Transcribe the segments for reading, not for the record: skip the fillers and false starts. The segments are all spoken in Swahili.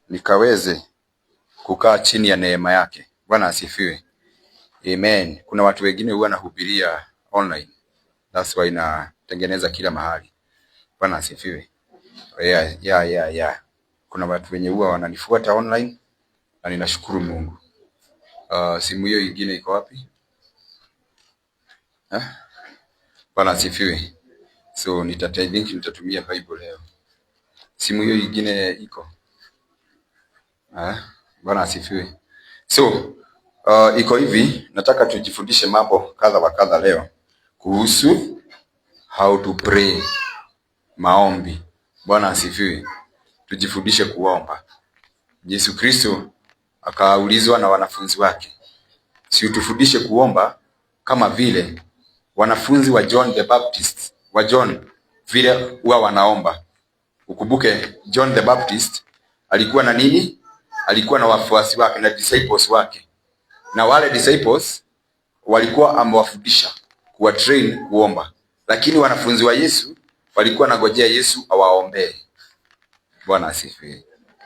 nikaweze kukaa chini ya neema yake. Bwana asifiwe. Amen. Kuna watu wengine huwa nahubiria online. That's why natengeneza kila mahali. Bwana asifiwe. Yeah. Kuna watu wenye huwa wananifuata online na ninashukuru Mungu. Simu hiyo ingine iko wapi? Bwana asifiwe. So nitatumia Bible leo. Simu hiyo ingine iko. Bwana asifiwe. So iko hivi, nataka tujifundishe mambo kadha wa kadha leo kuhusu how to pray, maombi. Bwana asifiwe. Tujifundishe kuomba. Yesu Kristo akaulizwa na wanafunzi wake, si utufundishe kuomba kama vile wanafunzi wa John the Baptist, vile huwa wanaomba. Ukumbuke John the Baptist alikuwa na nini? Alikuwa na wafuasi wake na disciples wake. Na wale disciples walikuwa amewafundisha kuwa train kuomba. Lakini wanafunzi wa Yesu walikuwa nagojea Yesu awaombee. Bwana asifiwe.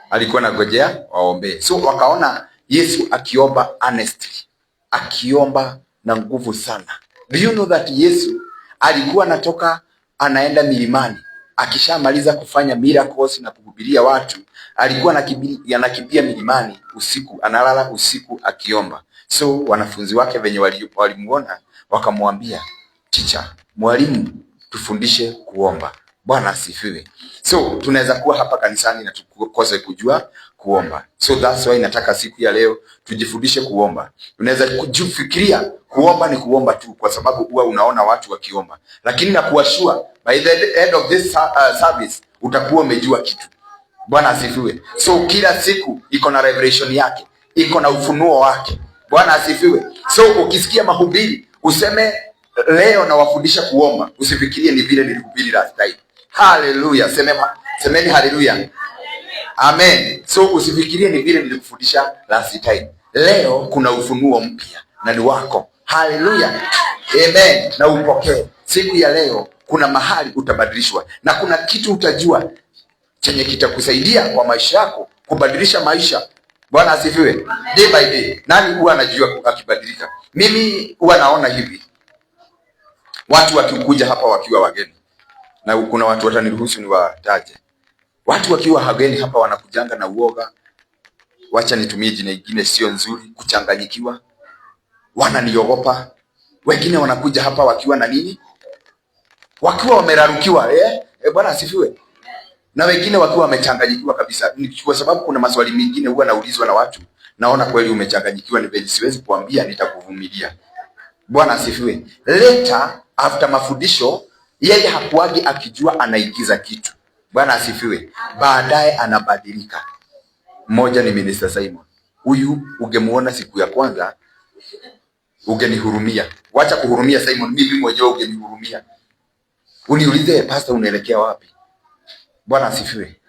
Alikuwa nagojea waombee. So wakaona Yesu akiomba honestly, akiomba na nguvu sana. Do you know that Yesu alikuwa anatoka anaenda milimani, akishamaliza kufanya miracles na kuhubiria watu, alikuwa anakimbia milimani usiku, analala usiku akiomba. So wanafunzi wake venye walimuona wakamwambia, teacher, mwalimu, tufundishe kuomba. Bwana asifiwe. So tunaweza kuwa hapa kanisani na tukose kujua kuomba. So that's why nataka siku ya leo tujifundishe kuomba. Tunaweza kujifikiria kuomba ni kuomba tu kwa sababu huwa unaona watu wakiomba. Lakini na kuashua by the end of this service utakuwa umejua kitu. Bwana asifiwe. So kila siku iko na revelation yake, iko na ufunuo wake. Bwana asifiwe. So ukisikia mahubiri useme leo na wafundisha kuomba, usifikirie ni vile nilihubiri last time. Hallelujah. Semeni hallelujah. Amen. So usifikirie ni vile nilikufundisha last time. Leo kuna ufunuo mpya na ni wako. Hallelujah. Amen. Na upokee. Siku ya leo kuna mahali utabadilishwa na kuna kitu utajua chenye kitakusaidia kwa maisha yako, kubadilisha maisha. Bwana asifiwe. Day by day. Nani huwa anajua akibadilika? Mimi huwa naona hivi. Watu wakikuja hapa wakiwa wageni. Na kuna watu wataniruhusu niwataje. Watu wakiwa wageni hapa wanakujanga na uoga. Wacha nitumie jina lingine sio nzuri, kuchanganyikiwa. Wananiogopa. Wengine wanakuja hapa wakiwa na nini? Wakiwa wamerarukiwa, Bwana asifiwe. Na wengine wakiwa wamechanganyikiwa kabisa. Kwa sababu kuna maswali mengine huwa naulizwa na watu. Naona kweli umechanganyikiwa, ni vile siwezi kuambia, nitakuvumilia. Bwana asifiwe. Later after mafundisho yeye hakuagi akijua anaigiza kitu. Bwana asifiwe. Baadaye anabadilika. Mmoja ni Minister Simon. Huyu ungemuona siku ya kwanza ungenihurumia. Wacha kuhurumia Simon, mimi mwenyewe ungenihurumia. Uniulize, pastor, unaelekea wapi? Bwana asifiwe.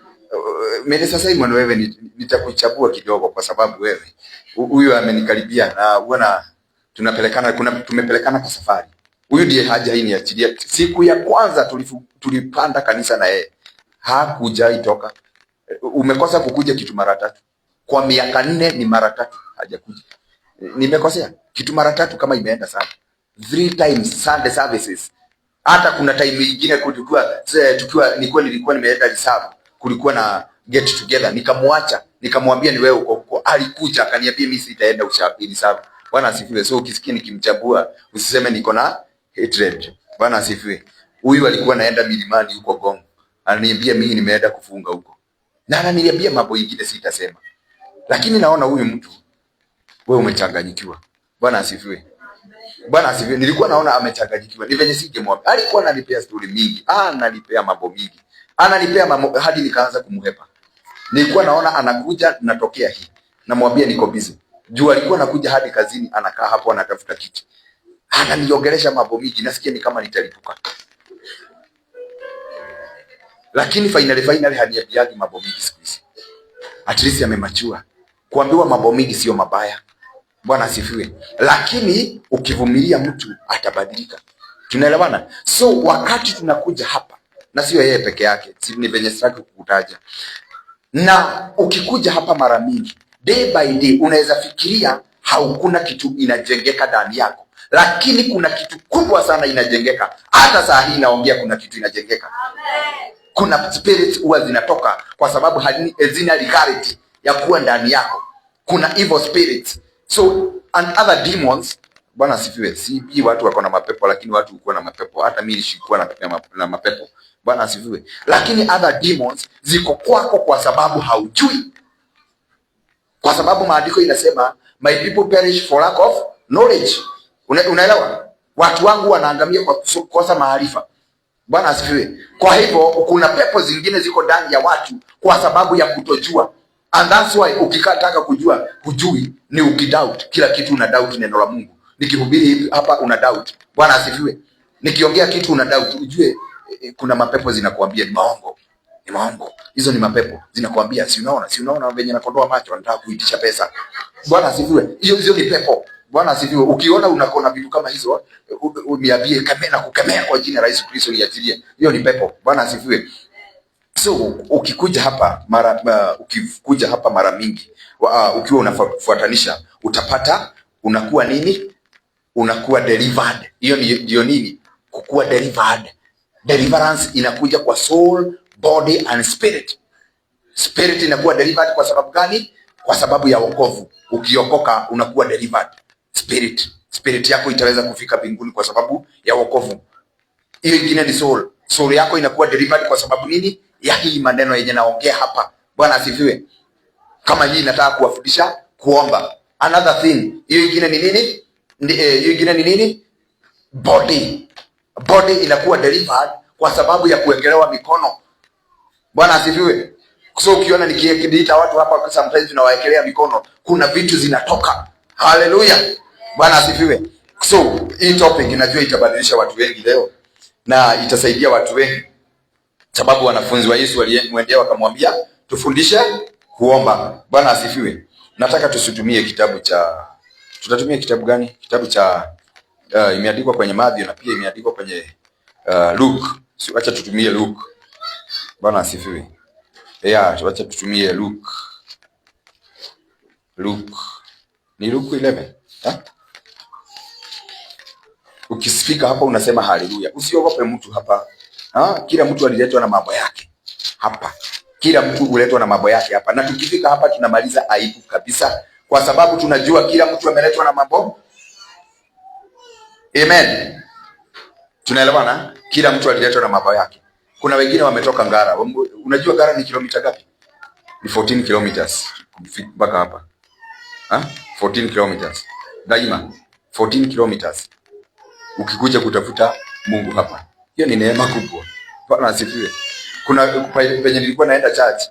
Minister Simon, wewe nitakuchagua kidogo kwa sababu wewe huyu amenikaribia na uona tumepelekana kwa safari. Huyu ndiye haja hii niachilia. Siku ya kwanza tulipanda kanisa na yeye hakuja itoka. Umekosa kukuja kitu mara 3. Kwa miaka 4 ni mara 3 hajakuja. Nimekosea kitu mara 3 kama imeenda sana. 3 times Sunday services. Hata kuna time nyingine nilikuwa nimeenda reserve. Kulikuwa na get together, nikamwacha, nikamwambia ni wewe uko. Alikuja akaniambia mimi sitaenda reserve. Bwana asifiwe. So ukisikia nikimchagua usiseme niko na hatred. Bwana asifiwe. Huyu alikuwa naenda milimani huko Gong. Ananiambia mimi nimeenda kufunga huko. Na ananiambia mambo mengine sitasema. Lakini naona huyu mtu wewe umechanganyikiwa. Bwana asifiwe. Bwana asifiwe. Nilikuwa naona amechanganyikiwa. Ni venye singemwambia. Alikuwa ananipea story mingi. Ananipea mambo mingi. Ananipea mambo hadi nikaanza kumhepa. Nilikuwa naona anakuja natokea hii. Namwambia niko busy. Juu alikuwa anakuja hadi kazini, anakaa hapo anatafuta kiti. Ananiongelesha mambo mingi, nasikia ni kama nitalipuka. Lakini finally haniambiagi mambo mingi siku hizi. At least amemachua. Kuambiwa mambo mingi sio mabaya. Bwana asifiwe. Lakini ukivumilia mtu atabadilika. Tunaelewana? So wakati tunakuja hapa, na sio yeye peke yake, si ni venye sitaki kukutaja. Na ukikuja hapa mara mingi, day by day, unaweza fikiria haukuna kitu inajengeka ndani yako, lakini kuna kitu kubwa sana inajengeka. Hata saa hii naongea, kuna kitu inajengeka. Kuna spirits huwa zinatoka kwa sababu hazina legality ya kuwa ndani yako. Kuna evil spirits, so and other demons. Bwana asifiwe. Si watu wako na mapepo, lakini watu hukuwa na mapepo. Hata mimi nilikuwa na mapepo. Bwana asifiwe. Lakini other demons ziko kwako kwa sababu haujui. Kwa sababu maandiko inasema my people perish for lack of knowledge. Unaelewa? Watu wangu wanaangamia kwa kukosa maarifa. Bwana asifiwe. Kwa hivyo kuna pepo zingine ziko ndani ya watu kwa sababu ya kutojua. And that's why ukikataka kujua hujui, ni ukidoubt kila kitu, una doubt neno la Mungu. Nikihubiri hapa una doubt. Bwana asifiwe. Nikiongea kitu una doubt, ujue kuna mapepo zinakuambia ni maongo. Ni maongo. Hizo ni mapepo zinakuambia si unaona venye nakondoa macho, wanataka kuitisha pesa. Bwana asifiwe. Hizo ni pepo. Bwana asifiwe. Ukiona unakona vitu kama hizo, uniambie na kukemea kwa jina la Yesu Kristo, niachilie. Hiyo ni pepo. Bwana asifiwe. So ukikuja hapa mara mingi, ukiwa unafuatanisha, utapata unakuwa nini? Unakuwa delivered. Hiyo ndio nini? Kukuwa delivered. Deliverance inakuja kwa soul, body and spirit. Spirit inakuwa delivered kwa sababu gani? Kwa sababu ya wokovu. Ukiokoka unakuwa delivered. Spirit yako itaweza kufika mbinguni kwa sababu ya wokovu. Hiyo ingine ni soul. Soul yako inakuwa delivered kwa sababu nini? Ya hii maneno yenye naongea hapa. Bwana asifiwe. Kama hii nataka kuwafundisha kuomba. Another thing, hiyo ingine ni nini? Hiyo ingine ni nini? Body inakuwa delivered kwa sababu ya kuwekelewa mikono. Bwana asifiwe. So ukiona nikiita watu hapa sometimes tunawaekelea mikono, kuna vitu zinatoka. Haleluya. Bwana asifiwe. So hii topic inajua itabadilisha watu wengi leo na itasaidia watu wengi, sababu wanafunzi wa Yesu walimwendea wakamwambia tufundishe kuomba. Bwana asifiwe. Nataka tusitumie tutatumia kitabu gani? Kitabu cha imeandikwa kwenye Matthew na pia imeandikwa kwenye Luke. Acha tutumie Luke. Bwana asifiwe. Acha tutumie Luke. Ni Luke 11. Ukisifika hapa unasema haleluya. Usiogope mtu hapa. Kila mtu aliletwa na mambo yake hapa. Kila mtu uletwa na mambo yake hapa. Na tukifika hapa tunamaliza aibu kabisa, kwa sababu tunajua kila mtu ameletwa na mambo. Amen. Tunaelewana? Kila mtu aliletwa na mambo yake. Kuna wengine wametoka Ngara. Unajua Ngara ni kilomita ngapi? Ni 14 kilometers mpaka hapa. 14 kilometers. Daima 14 kilometers. Ukikuja kutafuta Mungu hapa. Hiyo ni neema kubwa. Bwana asifiwe. Kuna penye nilikuwa naenda church,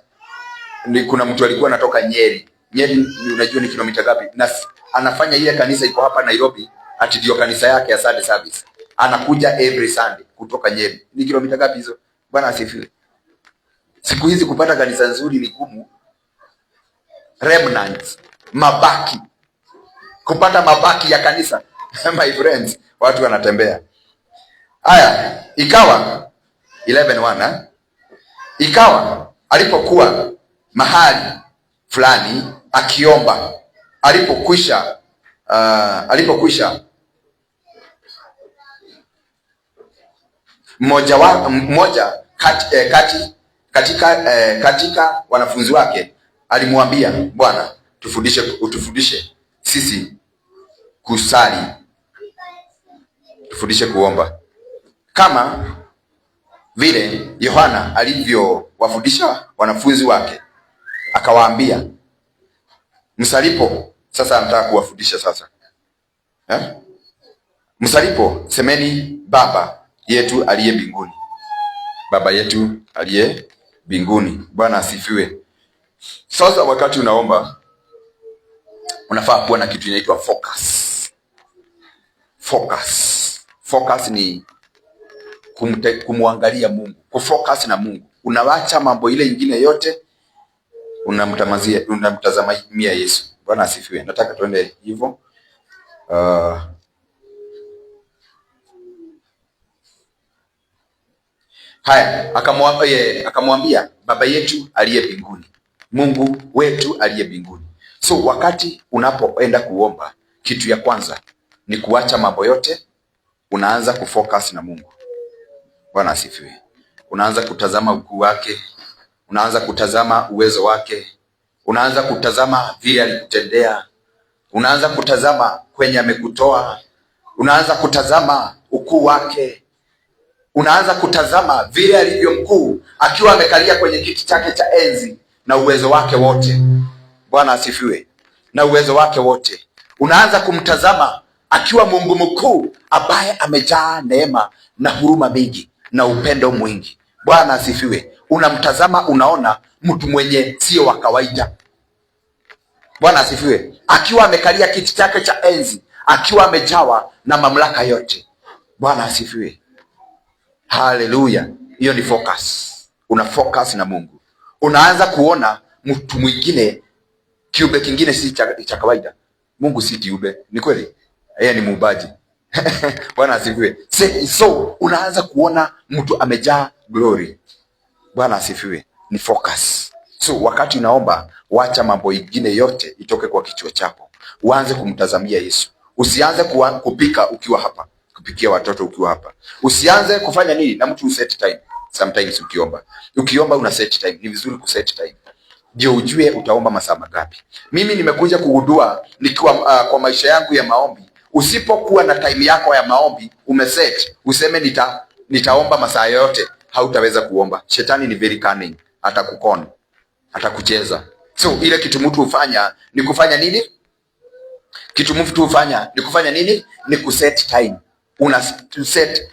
kuna mtu alikuwa anatoka Nyeri. Nyeri unajua ni kilomita ngapi? Na anafanya ile kanisa iko hapa Nairobi, ati ndio kanisa yake ya Sunday service. Anakuja every Sunday kutoka Nyeri. Ni kilomita ngapi hizo? Bwana asifiwe. Siku hizi kupata kanisa nzuri ni gumu. Remnants, mabaki. Kupata mabaki ya kanisa. My friends, watu wanatembea. Haya, ikawa 11:1. Ikawa alipokuwa mahali fulani akiomba, alipokwisha mmoja katika wanafunzi wake alimwambia, Bwana, utufundishe sisi kusali, tufundishe kuomba kama vile Yohana alivyowafundisha wanafunzi wake. Akawaambia, msalipo. Sasa anataka kuwafundisha sasa. Msalipo semeni, Baba yetu aliye mbinguni. Baba yetu aliye mbinguni. Bwana asifiwe. Sasa wakati unaomba unafaa kuwa na kitu inaitwa focus. Focus ni kumwangalia Mungu. Kufocus na Mungu. Unawacha mambo ile ingine yote, unamtazamia Yesu. Bwana asifiwe. Nataka tuende hivyo. Haya, akamwambia Baba yetu aliye mbinguni. Mungu wetu aliye mbinguni. So wakati unapoenda kuomba, kitu ya kwanza ni kuacha mambo yote, unaanza kufocus na Mungu. Bwana asifiwe. Unaanza kutazama ukuu wake, unaanza kutazama uwezo wake, unaanza kutazama vile alikutendea, unaanza kutazama kwenye amekutoa, unaanza kutazama ukuu wake, unaanza kutazama vile alivyo mkuu akiwa amekalia kwenye kiti chake cha enzi na uwezo wake wote. Bwana asifiwe. Na uwezo wake wote. Unaanza kumtazama akiwa Mungu mkuu ambaye amejaa neema na huruma mingi na upendo mwingi. Bwana asifiwe. Unamtazama, unaona mtu mwenye sio wa kawaida. Bwana asifiwe. Akiwa amekalia kiti chake cha enzi, akiwa amejawa na mamlaka yote. Bwana asifiwe. Haleluya. Hiyo ni focus. Una focus na Mungu. Unaanza kuona mtu mwingine, kiumbe kingine si cha kawaida. Mungu si kiumbe, ni kweli? Yeye ni muumbaji. Bwana asifiwe. So unaanza kuona mtu amejaa glory. Bwana asifiwe. Ni focus. So wakati unaomba, wacha mambo mengine yote itoke kwa kichwa chako. Uanze kumtazamia Yesu. Usianze kupika ukiwa hapa, kupikia watoto ukiwa hapa. Usianze kufanya nini na mtu uset time. Sometimes ukiomba una set time. Ni vizuri kuset time, ndio ujue utaomba masaa mangapi. Mimi nimekuja kugundua nikiwa kwa maisha yangu ya maombi, usipokuwa na time yako ya maombi umeset, useme nitaomba masaa yote, hautaweza kuomba. Shetani ni very cunning, atakukona, atakucheza. So ile kitu mtu hufanya ni kufanya nini? Ni kuset time. Una set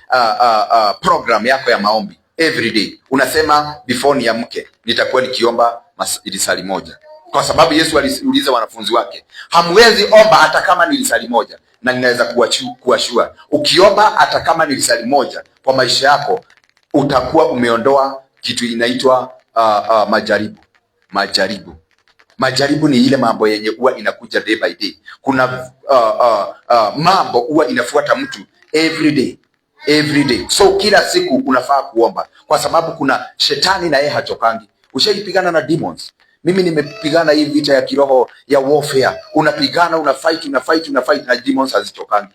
program yako ya maombi every day. Unasema before niamke nitakuwa nikiomba lisali moja. Kwa sababu Yesu aliuliza wanafunzi wake, hamwezi omba hata kama ni lisali moja. Na ninaweza kuashua, ukiomba hata kama ni lisali moja kwa maisha yako, utakuwa umeondoa kitu inaitwa majaribu. Ni ile mambo yenye huwa inakuja day by day. Kuna mambo huwa inafuata mtu every day. So kila siku unafaa kuomba, kwa sababu kuna shetani na yeye hachokangi. Ushaipigana na demons. Mimi nimepigana hii vita ya kiroho ya warfare. Unapigana, una fight na demons hazichokangi.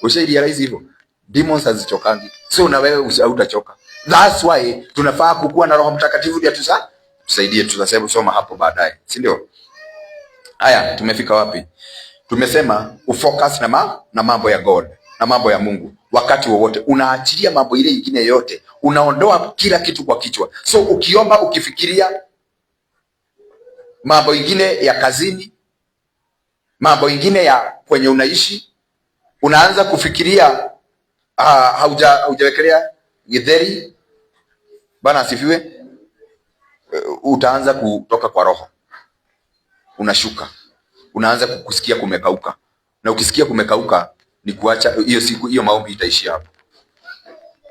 Ushairealize hivyo? Demons hazichokangi. So na wewe hautachoka. That's why tunafaa kukuwa na Roho Mtakatifu ndio tusaidie. Tutasema soma hapo baadaye, si ndio? Haya, tumefika wapi? Tumesema ufocus na mambo ya God, na mambo ya Mungu. Wakati wowote unaachilia mambo ile nyingine yote, unaondoa kila kitu kwa kichwa. So ukiomba ukifikiria mambo ingine ya kazini, mambo ingine ya kwenye unaishi, unaanza kufikiria haujawekelea githeri. Bwana asifiwe. Utaanza kutoka kwa roho, unashuka, unaanza kusikia kumekauka. Na ukisikia kumekauka ni kuacha hiyo siku, hiyo maombi itaishia hapo.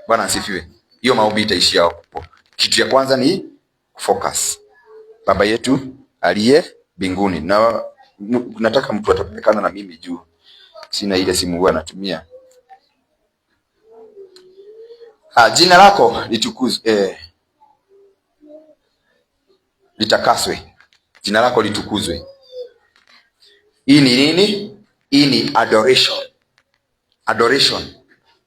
Bwana asifiwe. Hiyo maombi itaishia hapo. Kitu ya kwanza ni focus. Baba yetu aliye mbinguni. Na nataka mtu atapelekana na mimi juu. Sina ile simu huwa natumia. Jina lako litukuzwe, litakaswe. Jina lako litukuzwe. Hii ni nini? Hii ni adoration. Adoration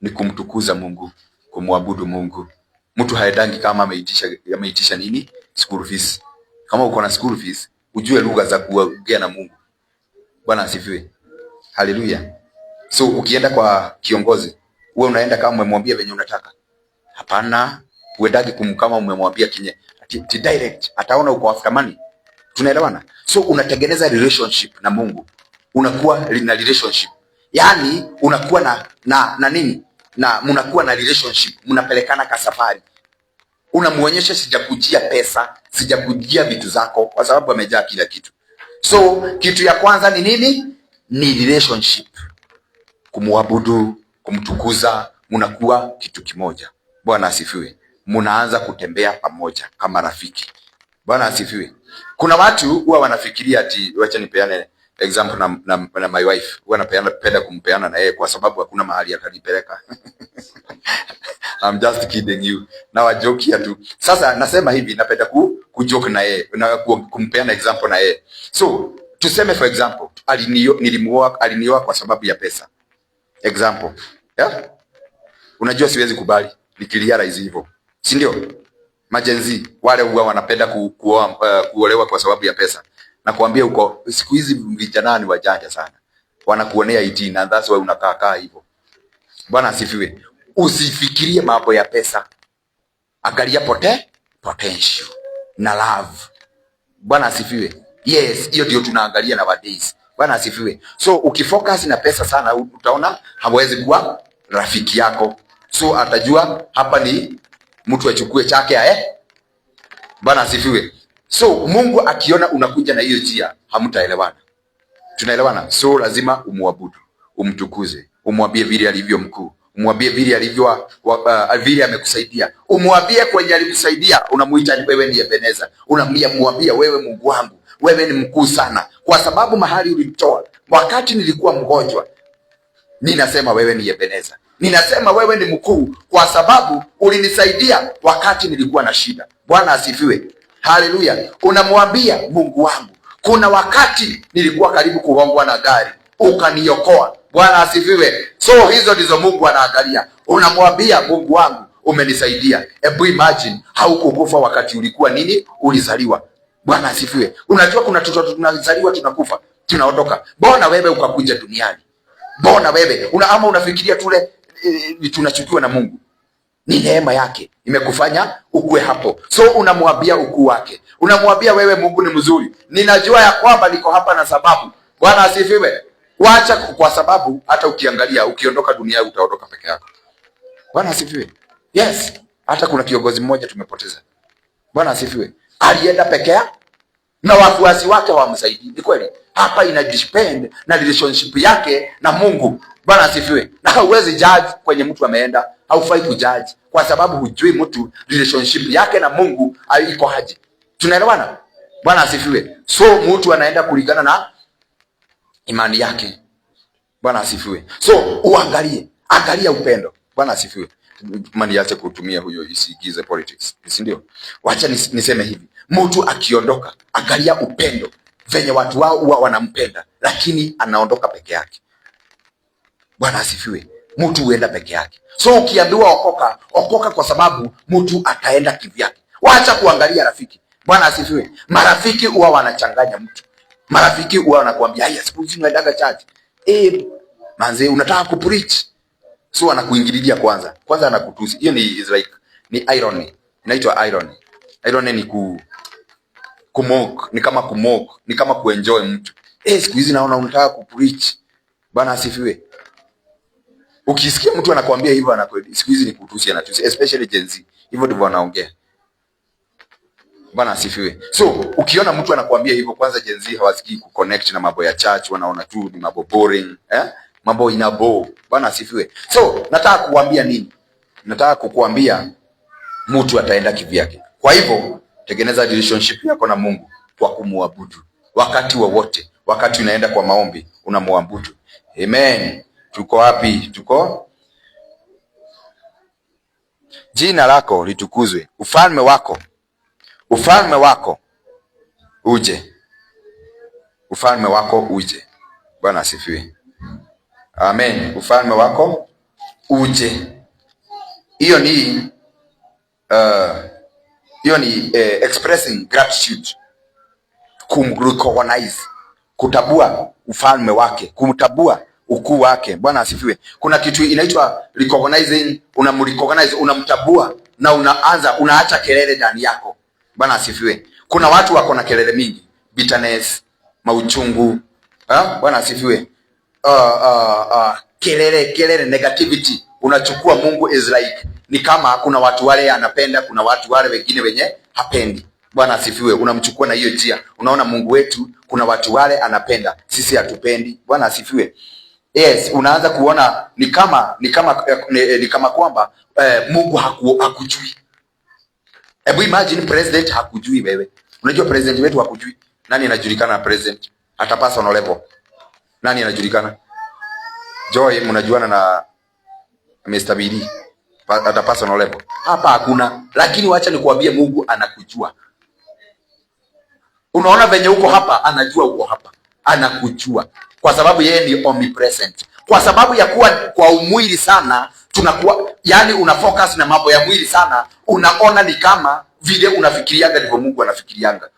ni kumtukuza Mungu, kumwabudu Mungu. Mtu haedangi kama ameitisha nini? School fees. Kama uko na school fees, ujue lugha za kuongea na Mungu. Bwana asifiwe. Haleluya. So ukienda kwa kiongozi, wewe unaenda kama umemwambia venye unataka? Hapana, uendagi kama umemwambia direct. Ataona uko after money. Tunaelewana? So unatengeneza relationship na Mungu. Unakuwa na relationship. Yaani unakuwa na nini? Na mnakuwa na relationship, mnapelekana kwa safari. Unamuonyesha sijakujia pesa, sijakujia vitu zako, kwa sababu amejaa kila kitu. So kitu ya kwanza ni nini? Ni relationship. Kumwabudu, kumtukuza, mnakuwa kitu kimoja. Bwana asifiwe. Mnaanza kutembea pamoja kama rafiki. Bwana asifiwe. Kuna watu huwa wanafikiria ati wacha nipeane example na my wife. Huwa napenda kumpeana na yeye kwa sababu hakuna mahali atanipeleka. I'm just kidding you. Na joke here tu. Sasa nasema hivi, napenda kujoke na yeye, na kumpeana example na yeye. So, tuseme for example, alinioa kwa sababu ya pesa. Example. Yeah? Unajua siwezi kubali nikirealize hivyo. Si ndio? Majenzi wale huwa wanapenda kuolewa kwa sababu ya pesa. Na kuambia uko siku hizi vijana ni wajanja sana. Wanakuonea ID na that's why unakaa hivyo. Bwana asifiwe. Usifikirie mambo ya pesa. Angalia potential na love. Bwana asifiwe. Yes, hiyo ndio tunaangalia nowadays. Bwana asifiwe. So ukifocus na pesa sana utaona hawezi kuwa rafiki yako. So atajua hapa ni mtu achukue chake Bwana asifiwe. So Mungu akiona unakuja na hiyo njia, hamtaelewana. Tunaelewana? So lazima umuabudu, umtukuze, umwambie vile alivyo mkuu, umwambie vile alivyo vile amekusaidia. Umwambie kwenye alikusaidia, unamuita wewe ni Ebeneza. Unamwambia wewe Mungu wangu, wewe ni mkuu sana. Kwa sababu mahali ulinitoa wakati nilikuwa mgonjwa, ninasema wewe ni Ebeneza. Ninasema wewe ni mkuu kwa sababu ulinisaidia wakati nilikuwa na shida. Bwana asifiwe. Haleluya. Unamwambia Mungu wangu, kuna wakati nilikuwa karibu kugongwa na gari, ukaniokoa. Bwana asifiwe. So hizo ndizo Mungu anaangalia. Unamwambia Mungu wangu, umenisaidia. Hebu imagine haukukufa wakati ulikuwa ulizaliwa. Bwana asifiwe. Unajua kuna tutoto tunazaliwa tunakufa, tunaondoka. Mbona wewe ukakuja duniani? Mbona wewe ama unafikiria tule tunachukiwa na Mungu? Ni neema yake imekufanya ukue hapo. So unamwambia ukuu wake. Unamwambia wewe Mungu ni mzuri. Ninajua ya kwamba niko hapa na sababu. Bwana asifiwe. Waacha kwa sababu hata ukiangalia ukiondoka duniani utaondoka peke yako. Bwana asifiwe. Yes, hata kuna kiongozi mmoja tumepoteza. Bwana asifiwe. Alienda peke yake na wafuasi wake hawamsaidii. Ni kweli. Hapa ina depend na relationship yake na Mungu. Bwana asifiwe. Na hauwezi judge kwenye mtu ameenda, haufai kujudge kwa sababu hujui mtu relationship yake na Mungu iko haje. Tunaelewana? Bwana asifiwe. So mtu anaenda kulingana na imani yake. Bwana asifiwe. So angalia upendo. Bwana asifiwe. Mani yache kutumia huyo isigize politics. Si ndio? Wacha niseme hivi. Mtu akiondoka, angalia upendo. Venye watu wao huwa wanampenda, lakini anaondoka peke yake. Bwana asifiwe. Mtu huenda peke yake. So ukiambiwa okoka kwa sababu mtu ataenda kivyake. Wacha kuangalia rafiki. Bwana asifiwe. Marafiki huwa wanachanganya mtu. Marafiki huwa wanakuambia, "Haya siku hizi unaendaga church." Manze unataka kupreach. So anakuingililia kwanza anakutusi. Hiyo ni irony. Inaitwa irony. Irony ni kumok, ni kama kumok, ni kama kuenjoy mtu. Siku hizi naona unataka kupreach. Bwana asifiwe. Ukisikia mtu anakuambia hivyo siku hizi ni kutusi, anatusi, especially Gen Z. Hivyo ndivyo wanaongea. Bwana asifiwe. So ukiona mtu anakuambia hivyo, kwanza Gen Z hawasikii kuconnect na mambo ya church, wanaona tu ni mambo boring, mambo inabo. Bwana asifiwe. So nataka kukuambia nini? Nataka kukuambia mtu ataenda kivyake. Kwa hivyo tengeneza relationship yako na Mungu kwa kumwabudu. Wakati wowote, wakati unaenda kwa maombi, unamwabudu. Amen. Tuko wapi? Jina lako litukuzwe. Ufalme wako uje. Ufalme wako uje. Bwana asifiwe. Amen. Ufalme wako uje. Hiyo ni expressing gratitude. Kumrecognize, kutabua ufalme wake, kumtabua ukuu wake. Bwana asifiwe. Kuna kitu inaitwa recognizing, unamrecognize, unamtabua na unaacha kelele ndani yako. Bwana asifiwe. Kuna watu wako na kelele mingi, bitterness, mauchungu, Bwana asifiwe. Kelele, negativity. Unachukua Mungu is like, ni kama kuna watu wale anapenda, kuna watu wale wengine wenye hapendi. Bwana asifiwe. Unamchukua na hiyo njia. Unaona Mungu wetu, kuna watu wale anapenda, sisi hatupendi. Bwana asifiwe. Yes, unaanza kuona ni kama kwamba Mungu hakujui. Hebu imagine president hakujui wewe. Unajua president wetu hakujui. Nani anajulikana na president? Hata personal level. Nani anajulikana? Joy mnajuana na Mr. Billy. Hata personal level. Hapa hakuna. Lakini wacha nikuambie, Mungu anakujua. Unaona venye uko hapa, anajua uko hapa. Anakujua. Kwa sababu yeye ni omnipresent. Kwa sababu ya kuwa kwa umwili sana, tunakuwa yani una focus na mambo ya mwili sana, unaona ni kama vile unafikirianga ndivyo Mungu anafikirianga.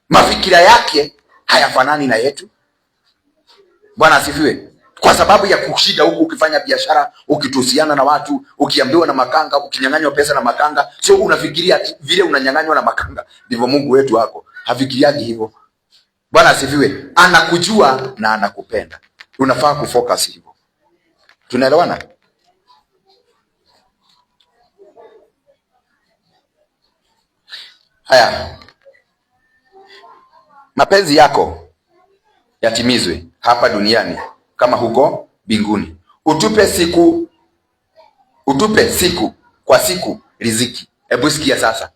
Mafikira yake hayafanani na yetu. Bwana asifiwe. Kwa sababu ya kushida huku, ukifanya biashara, ukitusiana na watu, ukiambiwa na makanga, ukinyang'anywa pesa na makanga, sio unafikiria vile unanyang'anywa na makanga ndivyo Mungu wetu wako. Hafikiriagi hivyo. Bwana asifiwe. Anakujua na anakupenda. Unafaa kufocus hivyo. Tunaelewana? Haya. Mapenzi yako yatimizwe hapa duniani kama huko mbinguni. Utupe siku kwa siku riziki. Hebu sikia sasa.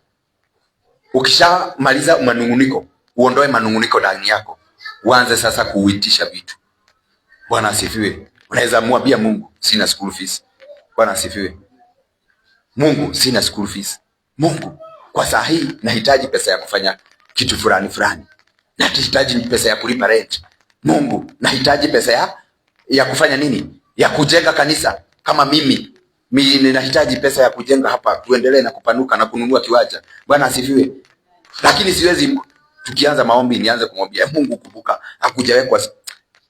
Ukishamaliza manunguniko, uondoe manunguniko ndani yako. Uanze sasa kuitisha vitu. Bwana asifiwe. Unaweza mwambia Mungu, sina school fees. Bwana asifiwe. Mungu, sina school fees. Mungu, kwa saa hii nahitaji pesa ya kufanya kitu fulani fulani. Nahitaji pesa ya kulipa rent. Mungu, nahitaji pesa ya kufanya nini? Ya kujenga kanisa. Kama mimi ninahitaji pesa ya kujenga hapa, tuendelee na kupanuka na kununua kiwanja. Bwana asifiwe. Lakini siwezi tukianza maombi nianze kumwambia Mungu, kumbuka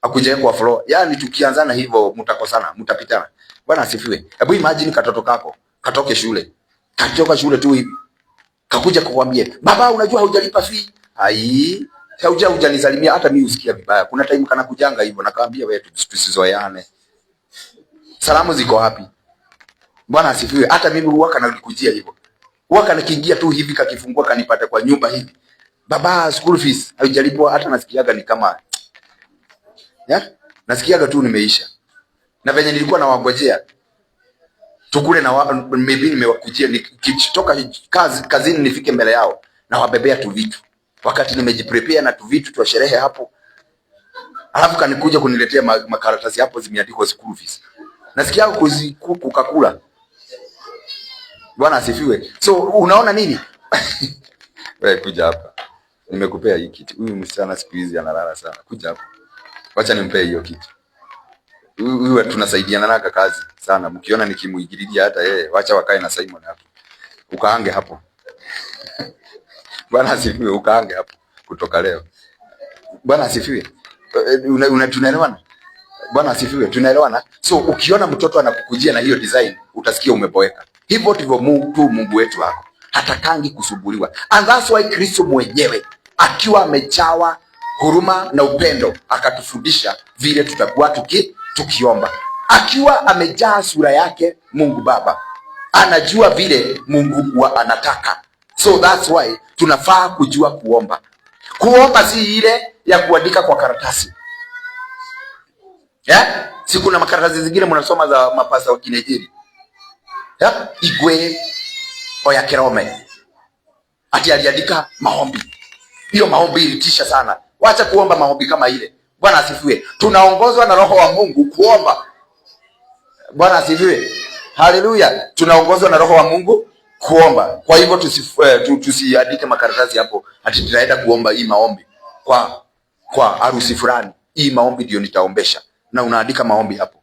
hakujawekwa floor. Yaani tukianzana hivyo mtakosana, mtapitana. Bwana asifiwe. Hebu imagine katoto kako katoke shule. Katoka shule tu hivi. Kakuja kukwambia, "Baba, unajua hujalipa fee." Ai, hujanisalimia, hata mimi usikia vibaya. Kuna time kana kujanga hivyo, nakaambia wewe tusizoeane. Salamu ziko wapi? Bwana asifiwe. Hata mimi huwa kanakujia hivyo. Huwa kanakiingia tu hivi, kakifungua kanipata kwa nyumba hivi. "Baba, school fees haijalipwa." Hata nasikiaga ni kama nasikiaga tu nimeisha. Na venye nilikuwa nawangojea tukule na maybe nimewakujia nikitoka kazini nifike mbele yao na wabebea tu vitu. Wakati nimejiprepare na tu vitu tu sherehe hapo. Alafu kanikuja kuniletea makaratasi hapo zimeandikwa school fees. Nasikia kukakula. Bwana asifiwe. So unaona nini? Wewe kuja hapa. Nimekupea hii kitu. Huyu msichana siku hizi analala sana. Kuja hapa. Wacha nimpe hiyo kitu. Huyu tunasaidiana naka kazi sana. Mkiona nikimuingililia hata yeye, wacha wakae na Simon hapo. Ukaange hapo. Bwana asifiwe, ukaange hapo kutoka leo. Bwana asifiwe. Tunaelewana? Bwana asifiwe, tunaelewana? So ukiona mtoto anakukujia na hiyo design, utasikia umeboeka. Hivyo ndivyo Mungu wetu wako. Hatakangi kusubuliwa. And that's why Kristo mwenyewe akiwa amejawa huruma na upendo akatufundisha vile tutakuwa tukiomba. Akiwa amejaa sura yake Mungu Baba, anajua vile Mungu anataka. So that's why tunafaa kujua kuomba. Kuomba si ile ya kuandika kwa karatasi. Si kuna makaratasi zingine mnasoma za mapasa wa Kinejeri. Igwe Oya Kerome ati aliandika maombi. Hiyo maombi ilitisha sana. Wacha kuomba maombi kama ile. Bwana asifiwe. Tunaongozwa na Roho wa Mungu kuomba. Bwana asifiwe. Haleluya. Tunaongozwa na Roho wa Mungu kuomba. Kwa hivyo tusiandike makaratasi hapo ati tunaenda kuomba hii maombi kwa harusi fulani. Hii maombi ndio nitaombesha. Na unaandika maombi hapo.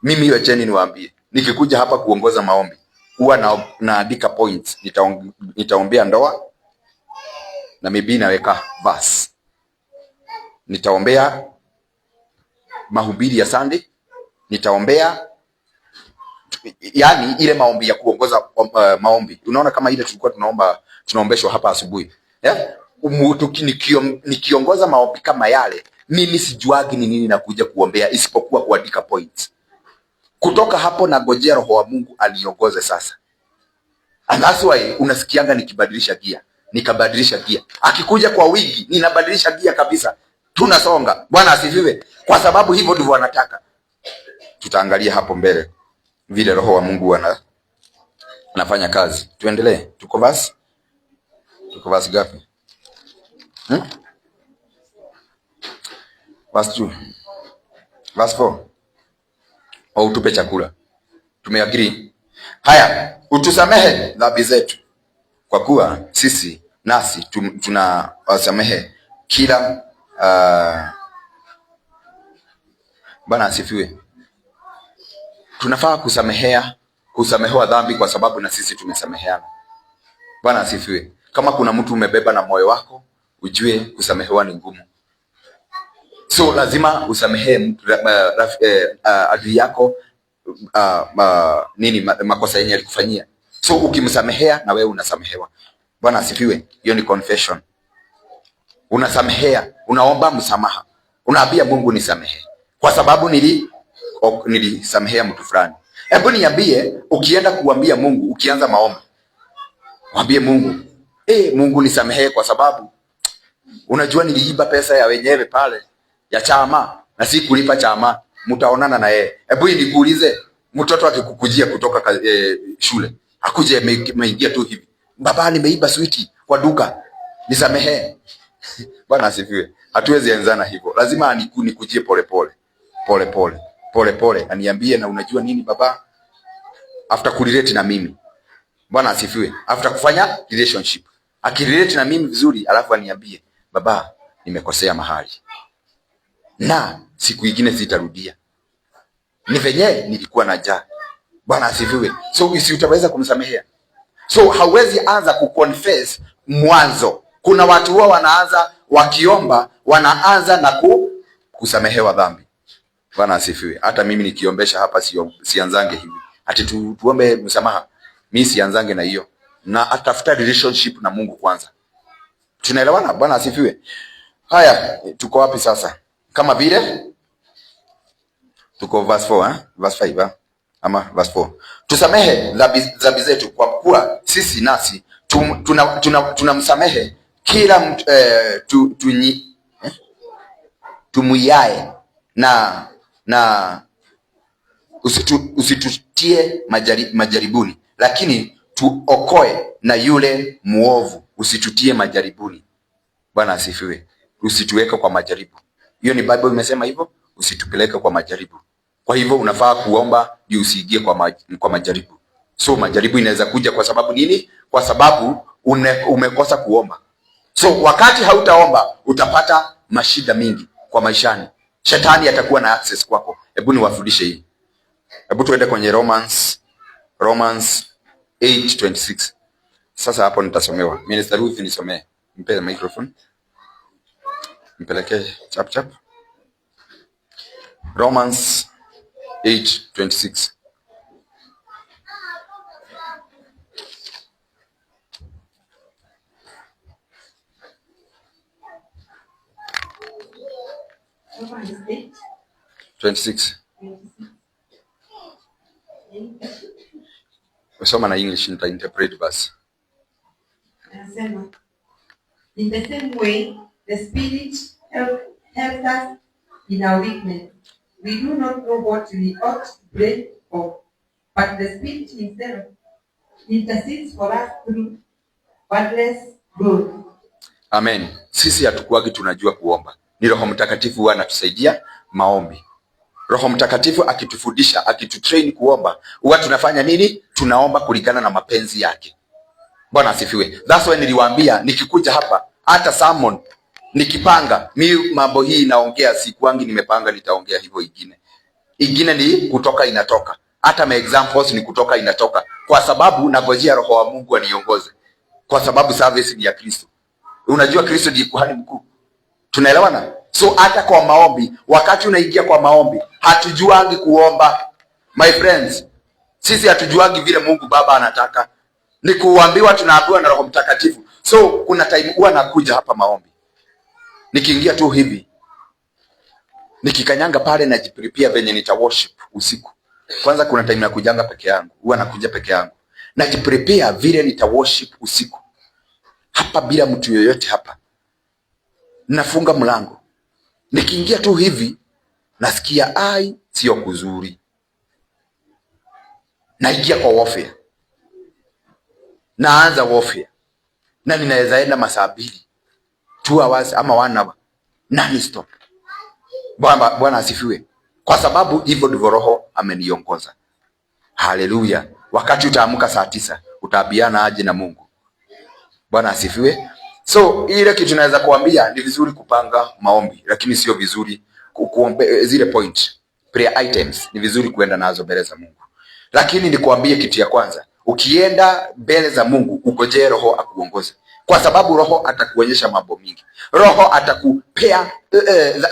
Mimi hiyo cheni niwaambie. Nikikuja hapa kuongoza maombi, huwa naandika points. Nitaombea ndoa na maybe naweka verse. Nitaombea mahubiri ya Sunday, nitaombea yani ile maombi ya kuongoza maombi. Unaona kama ile tulikuwa tunaombeshwa hapa asubuhi. Nikiongoza maombi kama yale, mimi sijuagi ni nini nakuja kuombea isipokuwa kuandika points. Kutoka hapo na ngojea Roho wa Mungu aliongoze sasa. And that's why unasikianga nikibadilisha gia. Nikabadilisha gia. Akikuja kwa wingi, ninabadilisha gia kabisa. Tunasonga. Bwana asifiwe. Kwa sababu hivyo ndivyo anataka. Tutaangalia hapo mbele vile Roho wa Mungu anafanya kazi. Tuendelee. Tuko verse gapi? Verse 2. Verse 4. Au utupe chakula. Tumeagree. Haya, utusamehe dhambi zetu, kwa kuwa sisi nasi tunawasamehe kila Bwana asifiwe. Tunafaa kusamehewa dhambi kwa sababu na sisi tumesameheana. Bwana asifiwe. Kama kuna mtu umebeba na moyo wako, ujue kusamehewa ni ngumu. So lazima usamehe adui yako makosa yenye alikufanyia. So ukimsamehea na wewe unasamehewa. Bwana asifiwe. Hiyo ni confession. Unasamehea, unaomba msamaha. Unaambia Mungu nisamehe kwa sababu nilisamehea mtu fulani. Hebu niambie, ukienda kuambia Mungu, ukianza maombi, mwambie Mungu, Mungu nisamehe kwa sababu unajua niliiba pesa ya wenyewe pale ya chama na si kulipa chama, mtaonana na yeye. Hebu nikuulize, mtoto akikukujia kutoka shule, akuje ameingia tu hivi, baba nimeiba switi kwa duka, nisamehe. Bwana asifiwe. Hatuwezi anzana hivyo. Lazima nikujie pole, aniambie na unajua nini baba, after kurelate na mimi. Bwana asifiwe. After kufanya relationship, akirelate na mimi vizuri, alafu aniambie baba, nimekosea mahali na siku nyingine sitarudia, ni venye nilikuwa na njaa. Bwana asifiwe. So utaweza kumsamehea. So hawezi anza kuconfess mwanzo. Kuna watu wao wanaanza wakiomba, wanaanza na kusamehewa dhambi. Bwana asifiwe. Hata mimi nikiombesha hapa sianzange hivi ati tuombe msamaha. Mimi sianzange na hiyo, na atafuta relationship na Mungu kwanza. Tunaelewana? Bwana asifiwe. Haya, tuko wapi sasa? Kama vile tuko verse 4 verse 5 ama verse 4. Tusamehe dhambi zetu kwa kuwa sisi nasi tunamsamehe kila tumuyae na usitutie majaribuni, lakini tuokoe na yule muovu. Usitutie majaribuni. Bwana asifiwe. Usituweke kwa majaribu. Hiyo ni Bible imesema hivyo, usitupeleke kwa majaribu. Kwa hivyo unafaa kuomba ndio usiingie kwa majaribu. So majaribu inaweza kuja kwa sababu nini? Kwa sababu umekosa kuomba. So wakati hautaomba utapata mashida mingi kwa maishani. Shetani atakuwa na access kwako. Hebu niwafundishe hii. Hebu tuende kwenye Romans 8:26. Sasa hapo nitasomewa. Minister Ruth nisomee. Mpe microphone. Mpeleke chap. Romans 8:26. Romans 8:26. Usoma na English, nita interpret basi. Anasema, in the same way the Spirit helps us in our weakness. We do not know what we ought to pray for, but the Spirit himself intercedes for us through wordless groans. Amen. Sisi hatukuagi tunajua kuomba. Ni Roho Mtakatifu huwa anatusaidia maombi. Roho Mtakatifu akitufundisha, akitutrain kuomba, huwa tunafanya nini? Tunaomba kulingana na mapenzi yake. Bwana asifiwe. That's why niliwaambia nikikuja hapa, hata sermon nikipanga, mimi mambo hii naongea sikuangi nimepanga nitaongea hivyo ingine ni kutoka inatoka. Hata my examples ni kutoka inatoka, kwa sababu nangojea Roho wa Mungu aniongoze. Kwa sababu service ni ya Kristo. Unajua Kristo ndiye kuhani mkuu. Tunaelewana? So hata kwa maombi, wakati unaingia kwa maombi, hatujuangi kuomba. My friends, sisi hatujuangi vile Mungu Baba anataka. Ni kuambiwa, tunaambiwa na Roho Mtakatifu. So kuna time huwa nakuja hapa maombi, nikiingia tu hivi, nikikanyanga pale na jiprepare venye nita worship usiku. Kwanza kuna time nakujanga peke yangu, huwa nakuja peke yangu, na jiprepare vile nita worship usiku hapa bila mtu yoyote hapa. Nafunga mlango, nikiingia tu hivi nasikia sio kuzuri, naingia kwa warfare, naanza warfare, na ninaweza enda masaa 2 hours ama 1 hour non stop. Bwana asifiwe. Kwa sababu hivyo ndivyo Roho ameniongoza. Haleluya. Wakati utaamka saa 9 utaambiana aje na Mungu. Bwana asifiwe. So ile kitu naweza kuambia ni vizuri kupanga maombi, lakini sio vizuri kuombe zile point prayer items, ni vizuri kuenda nazo mbele za Mungu. Lakini nikuambie kitu ya kwanza, ukienda mbele za Mungu ugojee Roho akuongoze, kwa sababu Roho atakuonyesha mambo mingi. Roho atakupea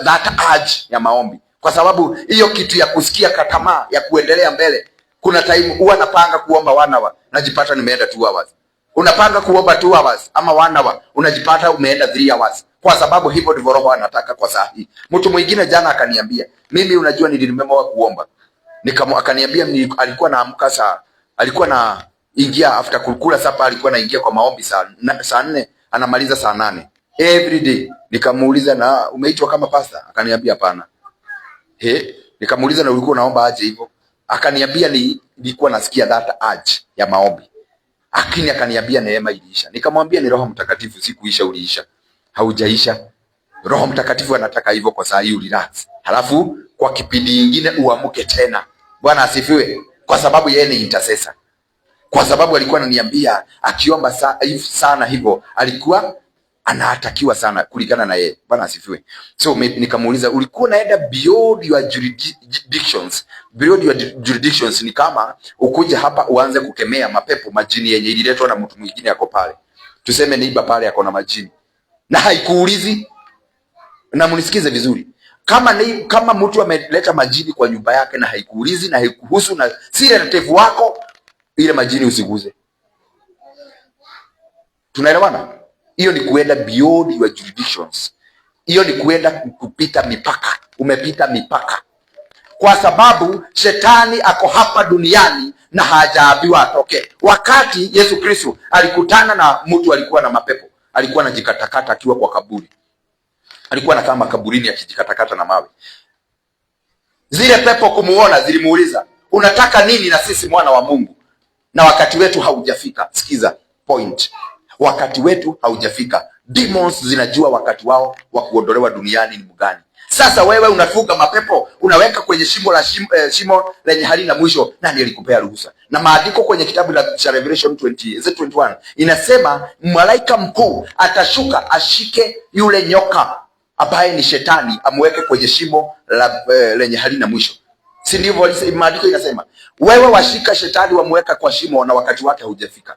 that urge ya maombi, kwa sababu hiyo kitu ya kusikia katamaa ya kuendelea mbele. Kuna time huwa napanga kuomba 1 hour, najipata nimeenda 2 hours. Unapanga kuomba 2 hours ama 1 hour, unajipata umeenda 3 hours, kwa sababu hivyo ndivyo Roho anataka kwa saa hii. Mtu mwingine jana akaniambia, mimi unajua nilimemwa kuomba. Akaniambia alikuwa naamka alikuwa na ingia after kukula sapa, alikuwa naingia kwa maombi saa 4 anamaliza saa 8 every day. Nikamuuliza, na umeitwa kama pastor? Akaniambia hapana. Nikamuuliza, na ulikuwa unaomba aje hivyo? Akaniambia nilikuwa nasikia that urge ya maombi. Lakini akaniambia neema iliisha. Nikamwambia ni Roho Mtakatifu, sikuisha, uliisha. Haujaisha. Roho Mtakatifu anataka hivyo kwa saa hii relax. Halafu kwa kipindi kingine uamuke tena. Bwana asifiwe. Kwa sababu yeye ni intercessor. Kwa sababu alikuwa ananiambia akiomba sana hivyo alikuwa anatakiwa sana kulingana na yeye. Bwana asifiwe. So nikamuuliza, ulikuwa unaenda beyond your jurisdictions. Beyond your jurisdictions ni kama ukuje hapa uanze kukemea mapepo, majini yenye ililetwa na mtu mwingine yako pale. Tuseme neiba pale yako na majini. Na haikuulizi. Na mnisikize vizuri. Kama mtu ameleta majini kwa nyumba yake na haikuulizi na haikuhusu na si relative wako, ile majini usiguze. Tunaelewana? Hiyo ni kuenda beyond your jurisdictions. Hiyo ni kuenda kupita mipaka. Umepita mipaka. Kwa sababu shetani ako hapa duniani na hajaambiwa atoke. Wakati Yesu Kristo alikutana na mtu alikuwa na mapepo, alikuwa anajikatakata akiwa kwa kaburi. Alikuwa anakaa makaburini akijikatakata na mawe. Zile pepo kumuona zilimuuliza, unataka nini na sisi mwana wa Mungu? Na wakati wetu haujafika. Sikiza point. Wakati wetu haujafika. Demons zinajua wakati wao wa kuondolewa duniani ni mgani. Sasa wewe unafuga mapepo, unaweka kwenye shimo lenye halina mwisho. Nani alikupea ruhusa? Na maandiko kwenye kitabu cha Revelation 21 inasema malaika mkuu atashuka ashike yule nyoka ambaye ni shetani, amweke kwenye shimo lenye halina mwisho. Si ndivyo maandiko inasema? Wewe washika shetani wamweka kwa shimo na wakati wake haujafika.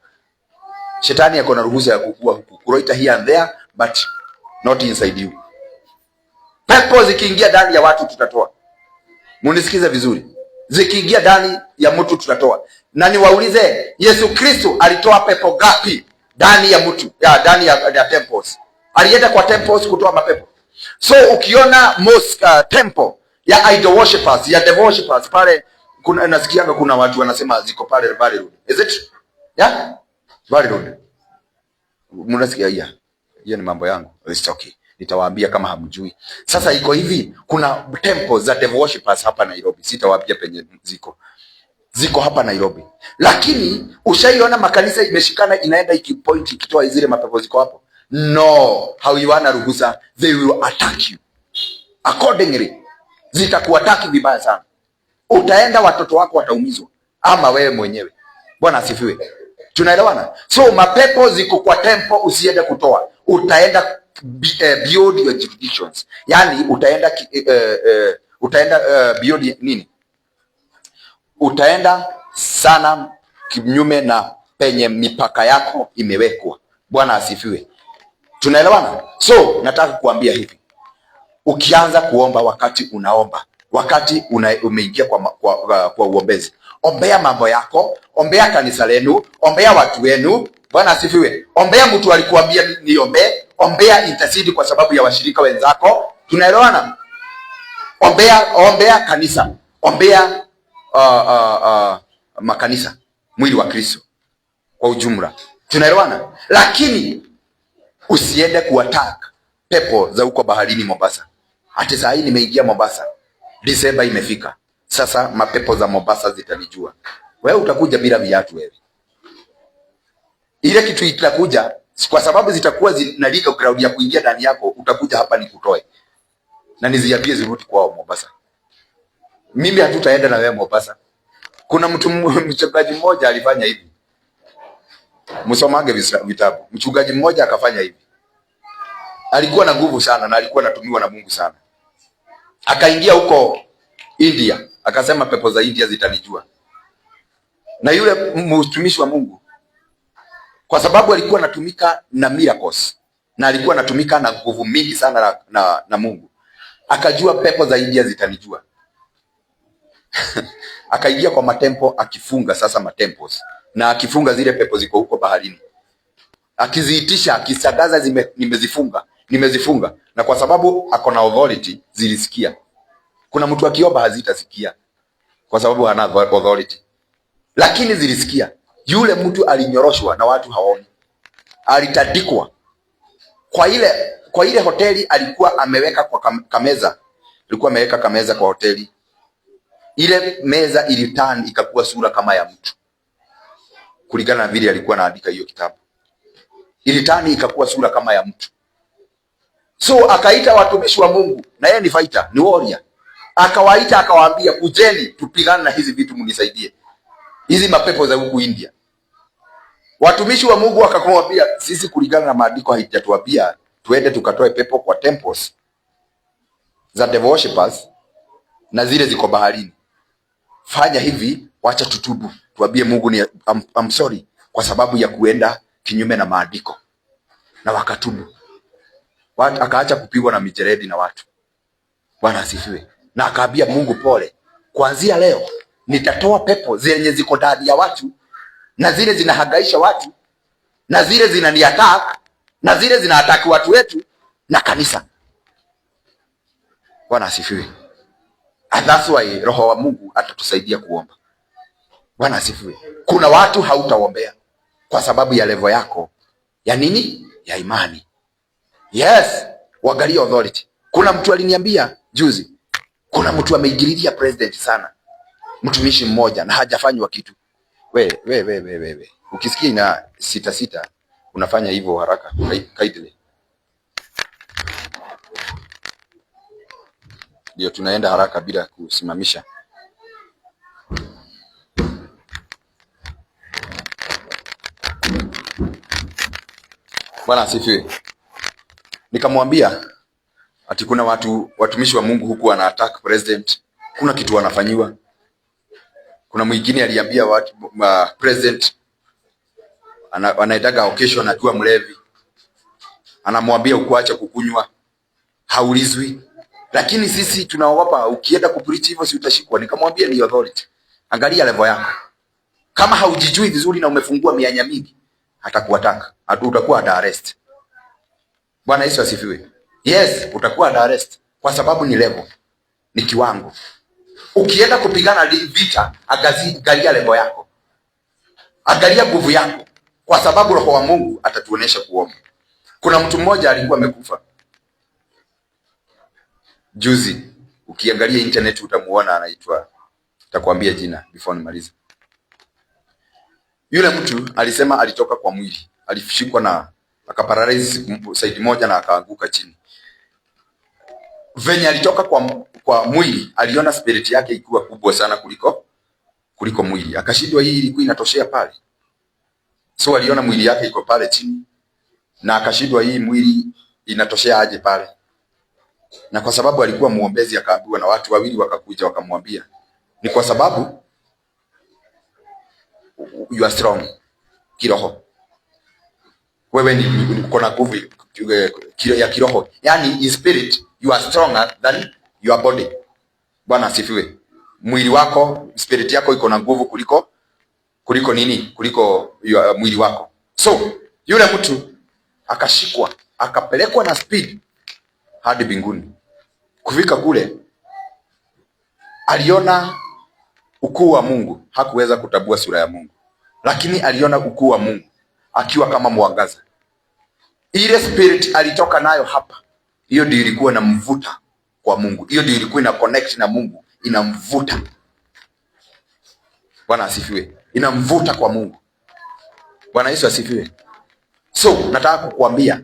Shetani yako na ruhusa ya kukua huku, kuroita here and there, but not inside you. Pepo zikiingia ndani ya watu tutatoa. Munisikize vizuri. Zikiingia ndani ya mtu tutatoa. Na niwaulize, Yesu Kristo alitoa pepo gapi ndani ya mtu? Ndani ya temples. Alienda kwa temples kutoa mapepo. So ukiona temple ya idol worshippers, ya devil worshippers pale, nasikianga kuna watu wanasema ziko pale Valley Road. Is it? Yeah? Valley Road. Mnasikia hiyo ni mambo yangu. It's okay. Nitawaambia kama hamjui. Sasa iko hivi, kuna temples za devil worshippers hapa Nairobi. Sitawaambia penye ziko hapa Nairobi. Lakini ushaiona makanisa imeshikana inaenda ikipoint ikitoa zile mapepo ziko hapo? No, hawiwana ruhusa. They will attack you accordingly. Zitakuataki vibaya sana. Utaenda, watoto wako wataumizwa, ama wewe mwenyewe. Bwana asifiwe. Tunaelewana? So mapepo ziko kwa tempo, usiende kutoa. Utaenda beyond your jurisdictions. Yani utaenda beyond nini? Utaenda sana kinyume na penye mipaka yako imewekwa. Bwana asifiwe. Tunaelewana? So nataka kuambia hivi. Ukianza kuomba, wakati unaomba, wakati umeingia kwa uombezi, ombea mambo yako, ombea kanisa lenu, ombea watu wenu. Bwana asifiwe. Ombea mtu alikuambia niombe, ombea intercede kwa sababu ya washirika wenzako. Tunaelewana? Ombea kanisa, ombea makanisa, mwili wa Kristo kwa ujumla. Tunaelewana? Lakini usiende kuattack pepo za huko baharini Mombasa. Hata saa hii nimeingia Mombasa. Disemba imefika. Sasa mapepo za Mombasa zitanijua. Wewe utakuja bila viatu wewe. Ile kitu itakuja kwa sababu zitakuwa zinalika crowd ya kuingia ndani yako, utakuja hapa nikutoe. Na niziambie zirudi kwao. Mombasa. Mimi hatutaenda na wewe Mombasa. Kuna mchungaji mmoja alifanya hivi. Msomage vitabu. Mchungaji mmoja akafanya hivi. Alikuwa na nguvu sana na alikuwa anatumiwa na Mungu sana. Akaingia huko India, akasema pepo za India zitanijua. Na yule mtumishi wa Mungu, kwa sababu alikuwa anatumika na miracles na alikuwa anatumika na nguvu mingi sana na Mungu, akajua pepo za India zitanijua. Akaingia kwa matempo akifunga sasa matempos, na akifunga zile pepo ziko huko baharini, akiziitisha, akisagaza, nimezifunga. Na kwa sababu ako na authority zilisikia. Kuna mtu akiomba hazitasikia kwa sababu hana authority, lakini zilisikia. Yule mtu alinyoroshwa na watu haoni, alitandikwa kwa ile hoteli. Alikuwa ameweka kwa kameza, alikuwa ameweka kameza kwa hoteli. Ile meza iliturn ikakuwa sura kama ya mtu, kulingana na vile alikuwa anaandika hiyo kitabu. Iliturn ikakuwa sura kama ya mtu. So akaita watumishi wa Mungu, na yeye ni fighter, ni warrior. Akawaita, akawaambia, kujeni tupigane na hizi vitu, mnisaidie hizi mapepo za huku India. Watumishi wa Mungu wakakwambia, sisi kulingana na maandiko haijatuambia tuende tukatoe pepo kwa temples za devil worshippers na zile ziko baharini. Fanya hivi, wacha tutubu, tuambie Mungu ni I'm sorry kwa sababu ya kuenda kinyume na maandiko. Na wakatubu. Watu akaacha kupigwa na mijeredi na watu. Bwana asifiwe. Na akaambia Mungu, pole, kuanzia leo nitatoa pepo zenye ziko ndani ya watu, na zile zinahangaisha watu, na zile zinaniattack, na zile zinaattack watu wetu na kanisa. Bwana asifiwe. And that's why Roho wa Mungu atatusaidia kuomba. Bwana asifiwe. Kuna watu hautaombea kwa sababu ya level yako ya nini? Ya imani. Yes, waangalie authority. Kuna mtu aliniambia juzi, kuna mtu ameingililia president sana, mtumishi mmoja, na hajafanywa kitu. We. Ukisikia ina sita unafanya hivyo haraka kindly. Ndio tunaenda haraka bila kusimamisha. Bwana asifiwe. Nikamwambia ati kuna watumishi wa Mungu huku wana attack president, kuna kitu wanafanyiwa. Kuna mwingine aliambia watu president anaendaga occasion akiwa mlevi, anamwambia ukuache kukunywa, haulizwi. Lakini sisi tunaogopa, ukienda kupreach hivyo si utashikwa. Nikamwambia ni authority, angalia level yako. Kama haujijui vizuri na umefungua mianya mingi, hatakuataka, utakuwa under arrest. Bwana Yesu asifiwe. Yes, utakuwa under arrest kwa sababu ni level, ni kiwango. Ukienda kupigana vita, angalia level yako, angalia nguvu yako, kwa sababu Roho wa Mungu atatuonesha kuomba. Kuna mtu mmoja alikuwa amekufa juzi, ukiangalia internet utamuona, anaitwa, nitakwambia jina before nimalize. Yule mtu alisema alitoka kwa mwili, alishikwa na akaparalyze side moja na akaanguka chini. Venye alitoka kwa mwili, aliona spirit yake ikiwa kubwa sana kuliko mwili. Akashindwa hii ilikuwa inatoshea pale. So aliona mwili yake iko pale chini, na akashindwa hii mwili inatoshea aje pale. Na kwa sababu alikuwa muombezi, akaambiwa na watu wawili wakakuja wakamwambia, ni kwa sababu you are strong kiroho. Wewe ni uko na nguvu ya kiroho. Yani in spirit you are stronger than your body. Bwana asifiwe. Mwili wako, spirit yako iko na nguvu kuliko nini? Kuliko mwili wako. So yule mtu akashikwa, akapelekwa na speed hadi mbinguni. Kufika kule, aliona ukuu wa Mungu. Hakuweza kutambua sura ya Mungu, lakini aliona ukuu wa Mungu akiwa kama mwangaza. Ile spirit alitoka nayo hapa, hiyo ndio ilikuwa inamvuta kwa Mungu. Hiyo ndio ilikuwa ina connect na Mungu, inamvuta. Bwana asifiwe. Inamvuta kwa Mungu. Bwana Yesu asifiwe. So nataka kukuambia,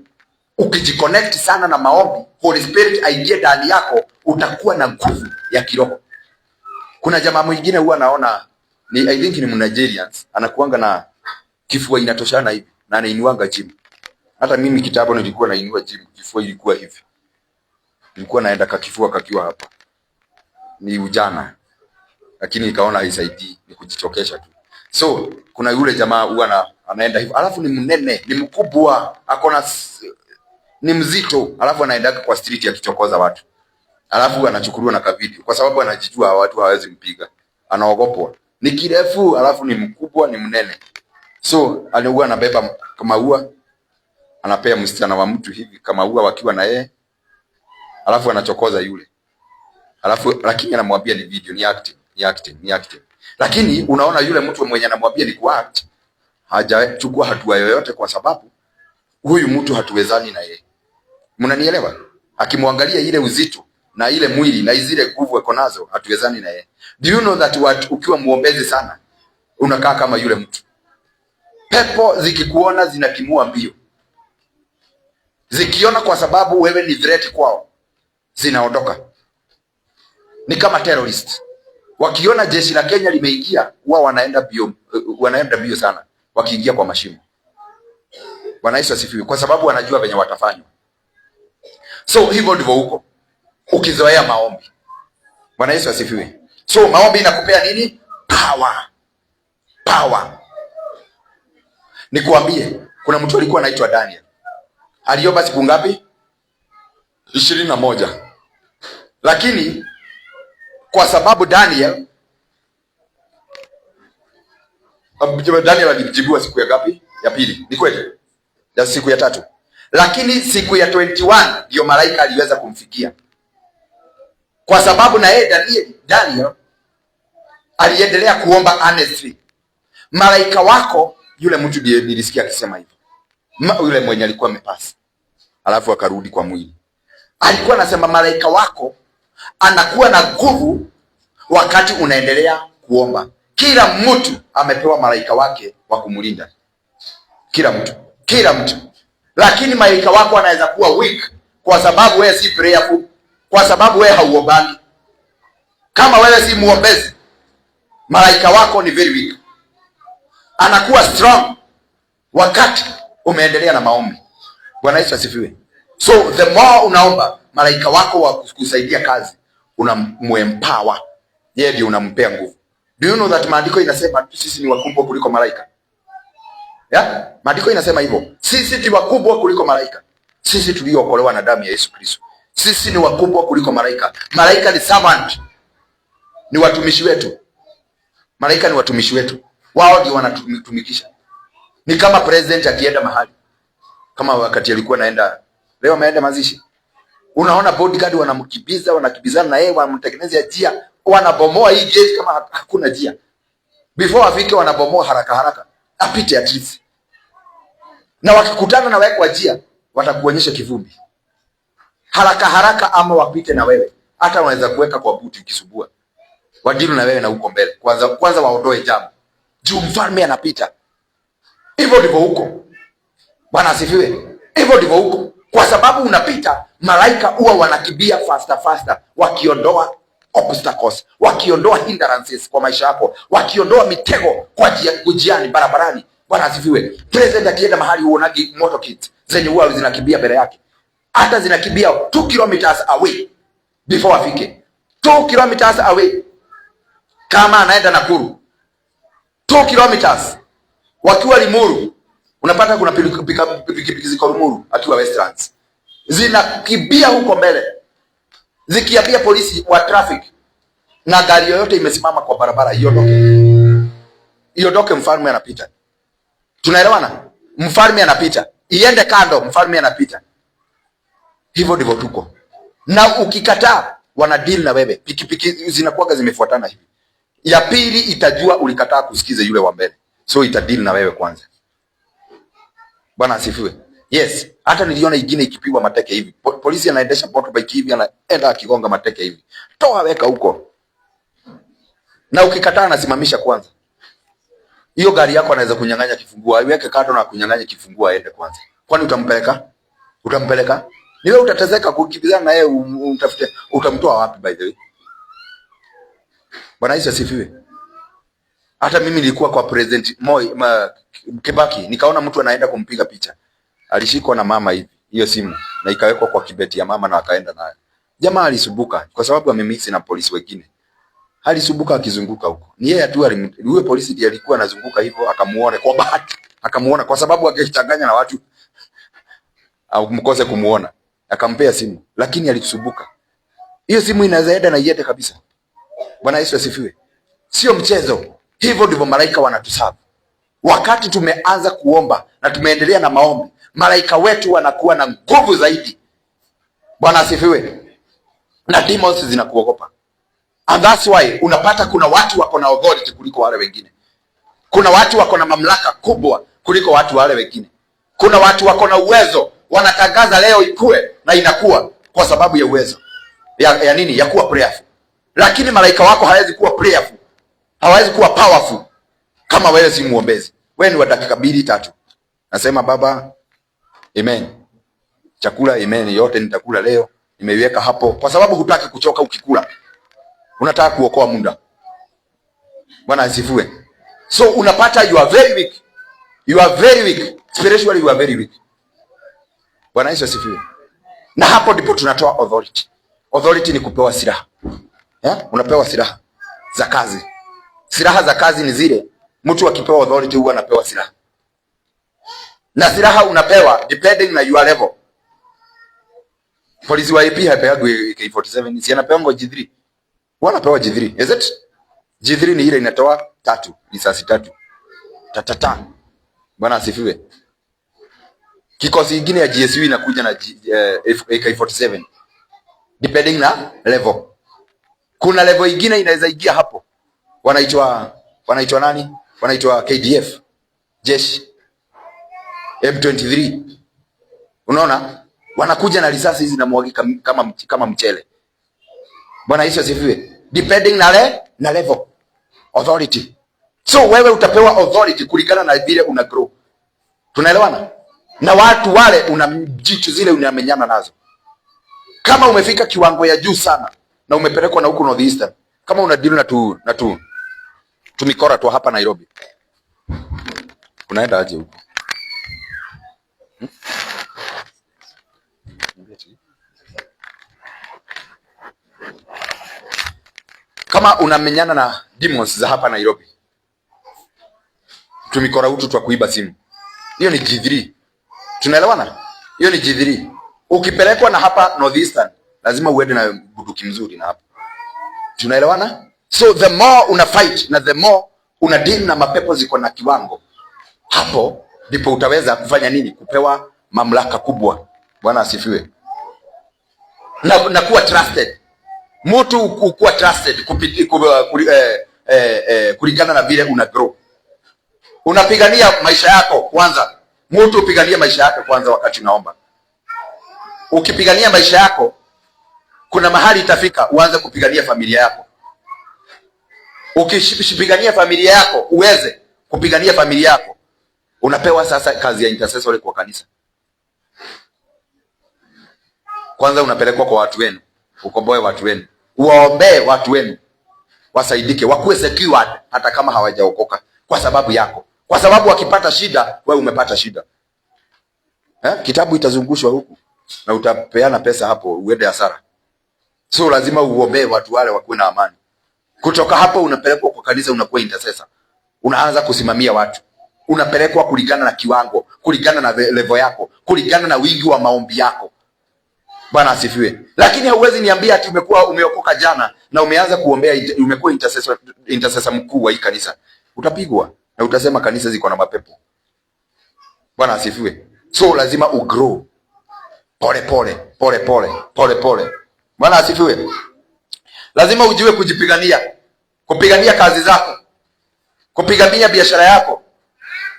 ukijiconnect sana na maombi, Holy Spirit aingie ndani yako, utakuwa na nguvu ya kiroho. Kuna jamaa mwingine huwa naona I think ni Mnigerians, anakuanga na kifua inatoshana hivi na anainuanga gym. Hata mimi kitambo nilikuwa nainua gym, kifua ilikuwa hivi. Nilikuwa naenda kifua kakiwa hapa. Ni ujana. Lakini nikaona haisaidii, ni kujichokesha tu. So kuna yule jamaa huwa anaenda hivi. Alafu ni mnene, ni mkubwa, ni mzito, alafu anaenda kwa street akichokoza watu. Alafu anachukuliwa na kavideo kwa sababu anajijua watu hawezi mpiga. Anaogopwa. Ni kirefu, alafu ni mkubwa, ni mnene. So huwa anabeba kama ua, anapea msichana wa mtu hivi kama ua wakiwa na yeye. Alafu anachokoza yule. Alafu lakini anamwambia ni video, ni acting. Lakini unaona yule mtu mwenye anamwambia ni kuact, hajachukua hatua yoyote kwa sababu huyu mtu hatuwezani na yeye. Mnanielewa? Akimwangalia ile uzito na ile mwili na zile nguvu eko nazo, hatuwezani na yeye. Do you know that ukiwa muombezi sana unakaa kama yule mtu? Pepo zikikuona zinatimua mbio. Zikiona kwa sababu wewe ni threat kwao, zinaondoka. Ni kama terrorist. Wakiona jeshi la Kenya limeingia, huwa wanaenda bio sana wakiingia kwa mashimo. Bwana Yesu asifiwe, kwa sababu wanajua venye watafanywa. So hivyo ndivyo huko ukizoea maombi. Bwana Yesu asifiwe. So maombi inakupea nini? Power. Nikuambie, kuna mtu alikuwa anaitwa Daniel. Aliomba siku ngapi? 21. Lakini kwa sababu Daniel alijibiwa siku ya ngapi? Ya pili. Ni kweli? Ya siku ya 3. Lakini siku ya 21 ndio malaika aliweza kumfikia. Kwa sababu na yeye Daniel aliendelea kuomba honestly. Malaika wako, yule mtu ndiye nilisikia akisema hivyo. Yule mwenye alikuwa amepasa. Alafu akarudi kwa mwili. Alikuwa anasema malaika wako anakuwa na nguvu wakati unaendelea kuomba. Kila mtu amepewa malaika wake wa kumlinda. Kila mtu. Lakini malaika wako anaweza kuwa weak kwa sababu wewe si prayerful, kwa sababu wewe hauombangi. Kama wewe si muombezi, malaika wako ni very weak. Anakuwa strong wakati umeendelea na maombi. Bwana Yesu asifiwe. So the more unaomba, malaika wako wa kusaidia kazi, unamuempower. Yeye ndiye unampea nguvu. Do you know that maandiko inasema sisi ni wakubwa kuliko malaika? Yeah? Maandiko inasema hivyo. Sisi ni wakubwa kuliko malaika. Sisi tuliokolewa na damu ya Yesu Kristo. Sisi ni wakubwa kuliko malaika. Malaika ni servant. Ni watumishi wetu. Malaika ni watumishi wetu. Wao ndio wanatumikisha. Ni kama president akienda mahali. Kama wakati alikuwa leo ameenda mazishi. Unaona bodyguard wanakibizana na yeye, wanamtengenezea njia, wanabomoa hii gate kama hakuna njia. Before afike wanabomoa haraka. Apite at least. Na wakikutana na wewe kwa njia, watakuonyesha kivumbi. Haraka ama wapite na wewe. Hata wanaweza kuweka kwa buti ukisubua. Wadilu na wewe na huko mbele. Kwanza waondoe jambo. Juu mfalme anapita. Hivyo ndivyo huko. Bwana asifiwe. Hivyo ndivyo huko. Kwa sababu unapita, malaika huwa wanakimbia faster, wakiondoa obstacles, wakiondoa hindrances kwa maisha yako, wakiondoa mitego kwa njiani, barabarani. Bwana asifiwe. President akienda mahali huonagi motorcade zenye huwa zinakimbia mbele yake. Hata zinakimbia 2 kilometers away before afike. 2 kilometers away. Kama anaenda Nakuru, 2 kilometers. Wakiwa Limuru, unapata kuna pikipiki ziko Limuru akiwa Westlands. Zinakimbia huko mbele. Zikiambia polisi wa traffic na gari yoyote imesimama kwa barabara iondoke, mfalme anapita. Tunaelewana? Mfalme anapita. Iende kando, mfalme anapita. Hivyo ndivyo tuko. Na ukikataa, wana deal na wewe. Pikipiki zinakuwa zimefuatana hivi. Ya pili itajua ulikataa kusikiza yule wa mbele. So itadeal na wewe kwanza. Bwana asifiwe. Yes, hata niliona ingine ikipigwa mateke hivi. Polisi anaendesha motorbike hivi, anaenda akigonga mateke hivi. Toa weka huko. Na ukikataa anasimamisha kwanza. Hiyo gari yako anaweza kunyang'anya kifunguo. Aiweke kando na kunyang'anya kifunguo aende kwanza. Kwani utampeleka? Ni wewe utatezeka kukimbizana na yeye, umtafute, utamtoa wapi by the way? Bwana Yesu asifiwe. Hata mimi nilikuwa kwa President Kibaki, nikaona mtu anaenda kumpiga picha. Alishikwa na mama hivi, hiyo simu, na ikawekwa kwa kibeti ya mama na akaenda nayo. Jamaa alisubuka kwa sababu amemix na polisi wengine. Alisubuka akizunguka huko. Ni yeye tu yule polisi ndiye alikuwa anazunguka hivyo, akamuona kwa bahati. Akamuona kwa sababu akichanganya na watu au mkose kumuona. Akampea simu, lakini alisubuka. Hiyo simu inaweza enda na iende kabisa. Bwana Yesu asifiwe. Sio mchezo. Hivyo ndivyo malaika wanatusabu. Wakati tumeanza kuomba na tumeendelea na maombi, malaika wetu wanakuwa na nguvu zaidi. Bwana asifiwe. Na demons zinakuogopa. And that's why unapata kuna watu wako na authority kuliko wale wengine. Kuna watu wako na mamlaka kubwa kuliko watu wale wengine. Kuna watu wako na uwezo, wanatangaza leo ikue na inakuwa kwa sababu ya uwezo. Ya nini? Ya kuwa prayerful. Lakini malaika wako hawezi kuwa prayerful. Hawezi kuwa powerful kama wewe si muombezi. Wewe ni wa dakika 2-3. Nasema Baba, amen. Chakula amen, yote nitakula leo. Nimeiweka hapo kwa sababu hutaki kuchoka ukikula. Unataka kuokoa muda. Bwana asifiwe. So unapata you are very weak. You are very weak. Spiritually you are very weak. Bwana Yesu asifiwe. Na hapo ndipo tunatoa authority. Authority ni kupewa silaha. Unapewa silaha za kazi. Silaha za kazi ni zile mtu akipewa authority huwa anapewa silaha. Na silaha unapewa depending na your level. Polisi wa IP hapewa AK47, si anapewa G3. Wanapewa G3. Is it? G3 ni ile inatoa 3, risasi 3. Tatata. Bwana asifiwe. Kikosi kingine ya GSU inakuja na AK47. Depending na level. Kuna level nyingine inaweza ingia hapo. Wanaitwa nani? Wanaitwa KDF. Jeshi. M23. Unaona? Wanakuja na risasi hizi na mwagika kama mchele. Bwana Yesu asifiwe. Depending na level. Authority. So wewe utapewa authority kulingana na vile una grow. Tunaelewana? Na watu wale una jicho zile unamenyana nazo. Kama umefika kiwango ya juu sana na umepelekwa na huko North Eastern, kama una deal na tumikora tu hapa Nairobi, unaenda aje huko? Kama unamenyana na demons za hapa Nairobi, tumikora hutu twa kuiba simu, hiyo ni G3. Tunaelewana? Hiyo ni G3. Ukipelekwa na hapa North Eastern, lazima uende na bunduki mzuri na hapa. Tunaelewana? So the more una fight na the more una deal na mapepo ziko na kiwango, hapo ndipo utaweza kufanya nini? Kupewa mamlaka kubwa. Bwana asifiwe. Na kuwa trusted. Mtu ukuwa trusted kulingana na vile una grow. Unapigania maisha yako kwanza. Mtu upigania maisha yako kwanza wakati unaomba. Ukipigania maisha yako, kuna mahali itafika uanze kupigania familia yako. Ukipigania familia yako, uweze kupigania familia yako, unapewa sasa kazi ya intercessory kwa kanisa. Kwanza unapelekwa kwa watu wenu, ukomboe watu wenu, uwaombee watu wenu, wasaidike, wakuwe secured hata kama hawajaokoka kwa sababu yako. Kwa sababu wakipata shida, wewe umepata shida. Kitabu itazungushwa huku na utapeana pesa hapo uende hasara. So lazima uombee watu wale wakuwe na amani. Kutoka hapo unapelekwa kwa kanisa, unakuwa intercessor. Unaanza kusimamia watu. Unapelekwa kulingana na kiwango, kulingana na level yako, kulingana na wingi wa maombi yako. Bwana asifiwe. Lakini hauwezi niambia ati umeokoka jana na umeanza kuombea, umekuwa intercessor mkuu wa hii kanisa. Utapigwa na utasema kanisa ziko na mapepo. Bwana asifiwe. So lazima ugrow. Pole. Bwana asifiwe. Lazima ujue kujipigania. Kupigania kazi zako. Kupigania biashara yako.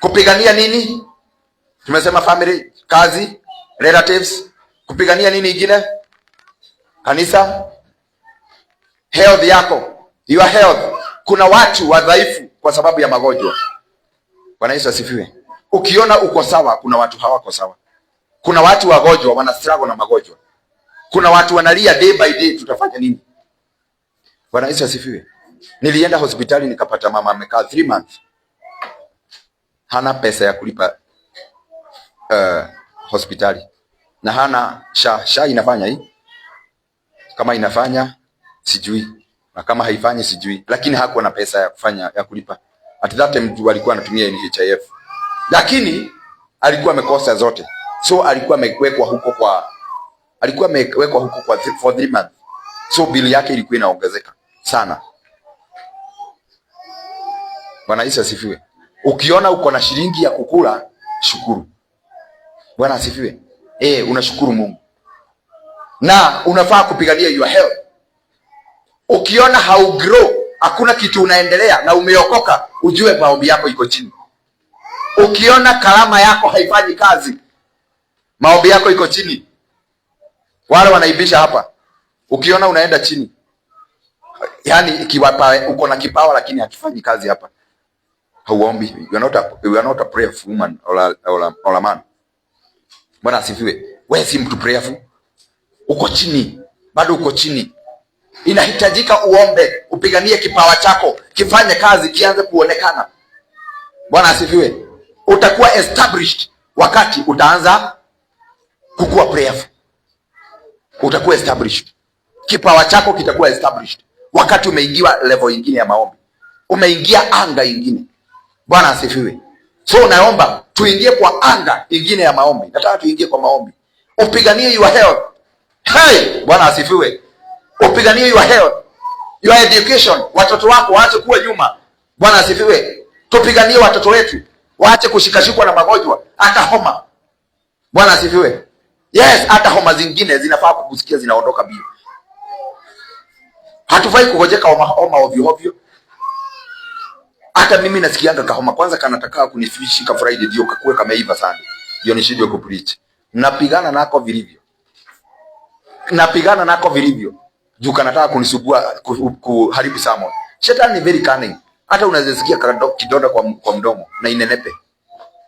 Kupigania nini? Tumesema family, kazi, relatives. Kupigania nini ingine? Kanisa. Health yako. Your health. Kuna watu wadhaifu kwa sababu ya magonjwa. Bwana Yesu asifiwe. Ukiona uko sawa, kuna watu hawako sawa. Kuna watu wagonjwa wana struggle na magonjwa. Kuna watu wanalia day by day, tutafanya nini? Bwana Yesu asifiwe. Nilienda hospitali nikapata mama amekaa 3 months. Hana pesa ya kulipa hospitali. Na hana sha inafanya hii. Kama inafanya sijui. Na kama haifanyi sijui. Lakini hakuwa na pesa ya kufanya ya kulipa. At that time mtu alikuwa anatumia NHIF. Lakini alikuwa amekosa zote. So alikuwa amewekwa huko kwa for 3 months. So bili yake ilikuwa inaongezeka sana. Bwana Yesu asifiwe. Ukiona uko na shilingi ya kukula, shukuru. Bwana asifiwe. Unashukuru Mungu. Na unafaa kupigania your health. Ukiona how grow, hakuna kitu unaendelea na umeokoka, ujue maombi yako iko chini. Ukiona kalama yako haifanyi kazi, maombi yako iko chini. Wale wanaibisha hapa. Ukiona unaenda chini, yani ikiwapa uko na kipawa lakini hakifanyi kazi hapa, hauombi. You are not a prayerful woman or a man. Bwana asifiwe. Wewe si mtu prayerful. Uko chini. Bado uko chini. Inahitajika uombe, upiganie kipawa chako, kifanye kazi, kianze kuonekana. Bwana asifiwe. Utakuwa established wakati utaanza kukua prayerful. Utakuwa established. Kipawa chako kitakuwa established wakati umeingia level nyingine ya maombi. Umeingia anga nyingine. Bwana asifiwe. So naomba tuingie kwa anga nyingine ya maombi. Nataka tuingie kwa maombi. Upiganie your health. Hey, Bwana asifiwe. Upiganie your health. Your education. Watoto wako waache kuwa nyuma. Bwana asifiwe. Tupiganie watoto wetu waache kushikashikwa na magonjwa, hata homa. Bwana asifiwe. Yes, hata homa zingine zinafaa kukusikia zinaondoka bio. Hatufai kugojeka homa ovyo ovyo. Hata mimi nasikianga kahoma kwanza kanataka kunifishika Friday ndio kakue kameiva sana. Ndio nishindwe kupreach. Napigana nako vilivyo. Juu kanataka kunisubua kuharibu sermon. Shetani ni very cunning. Hata unaweza sikia kidonda kwa mdomo na inenepe.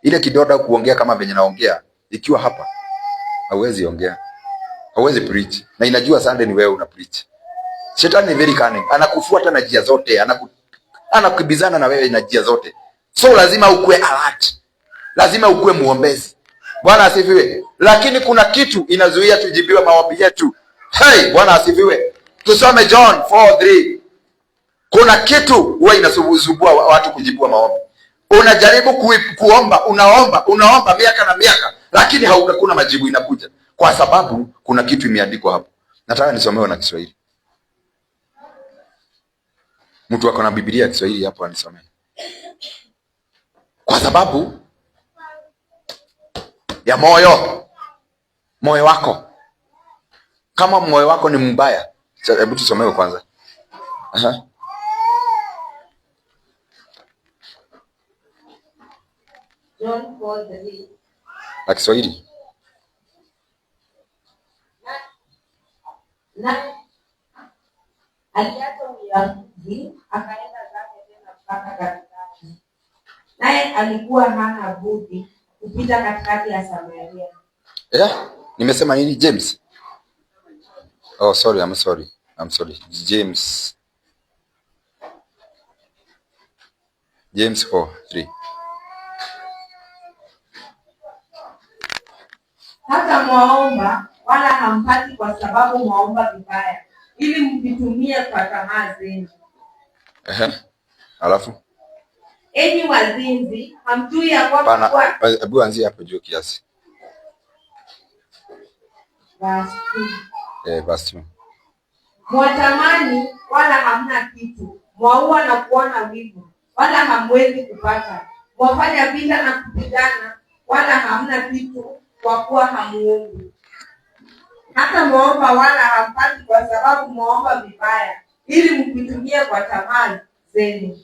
Ile kidonda kuongea kama venye naongea ikiwa hapa hauwezi ongea. Hauwezi preach. Na inajua Sunday ni wewe una preach. Shetani ni very cunning. Anakufuata na njia zote, anakukibizana na wewe na njia zote. So lazima ukue alert. Lazima ukue muombezi. Bwana asifiwe. Lakini kuna kitu inazuia tujibiwe maombi yetu. Hey, Bwana asifiwe. Tusome John 4:3. Kuna kitu huwa inasubua watu kujibiwa maombi. Unajaribu kuomba, unaomba miaka na miaka, lakini hakuna majibu inakuja. Kwa sababu kuna kitu imeandikwa hapo. Nataka nisomewe na Kiswahili. Mtu ako na Biblia ya Kiswahili hapo anisomee. Kwa sababu ya moyo wako. Kama moyo wako ni mbaya, hebu tusomewe kwanza. John 4:3. Na Kiswahili. Na aliacha Uyahudi akaenda zake tena mpaka katikati. Naye alikuwa hana budi kupita katikati ya Samaria. Nimesema nini James? Oh, sorry, I'm sorry. James 4:3. Hata mwaomba wala hampati kwa sababu mwaomba vibaya, ili mvitumie kwa tamaa zenu. Alafu Enyi wazinzi, hamjui ya kwamba hebu anzia hapo juu kiasi. Verse 2. Mwatamani wala hamna kitu, mwaua na kuona wivu wala hamwezi kupata, mwafanya vita na kupigana wala hamna kitu, kwa kuwa hamuombi. Hata mwaomba wala hampati kwa sababu mwaomba vibaya, ili mkitumie kwa tamaa zenu.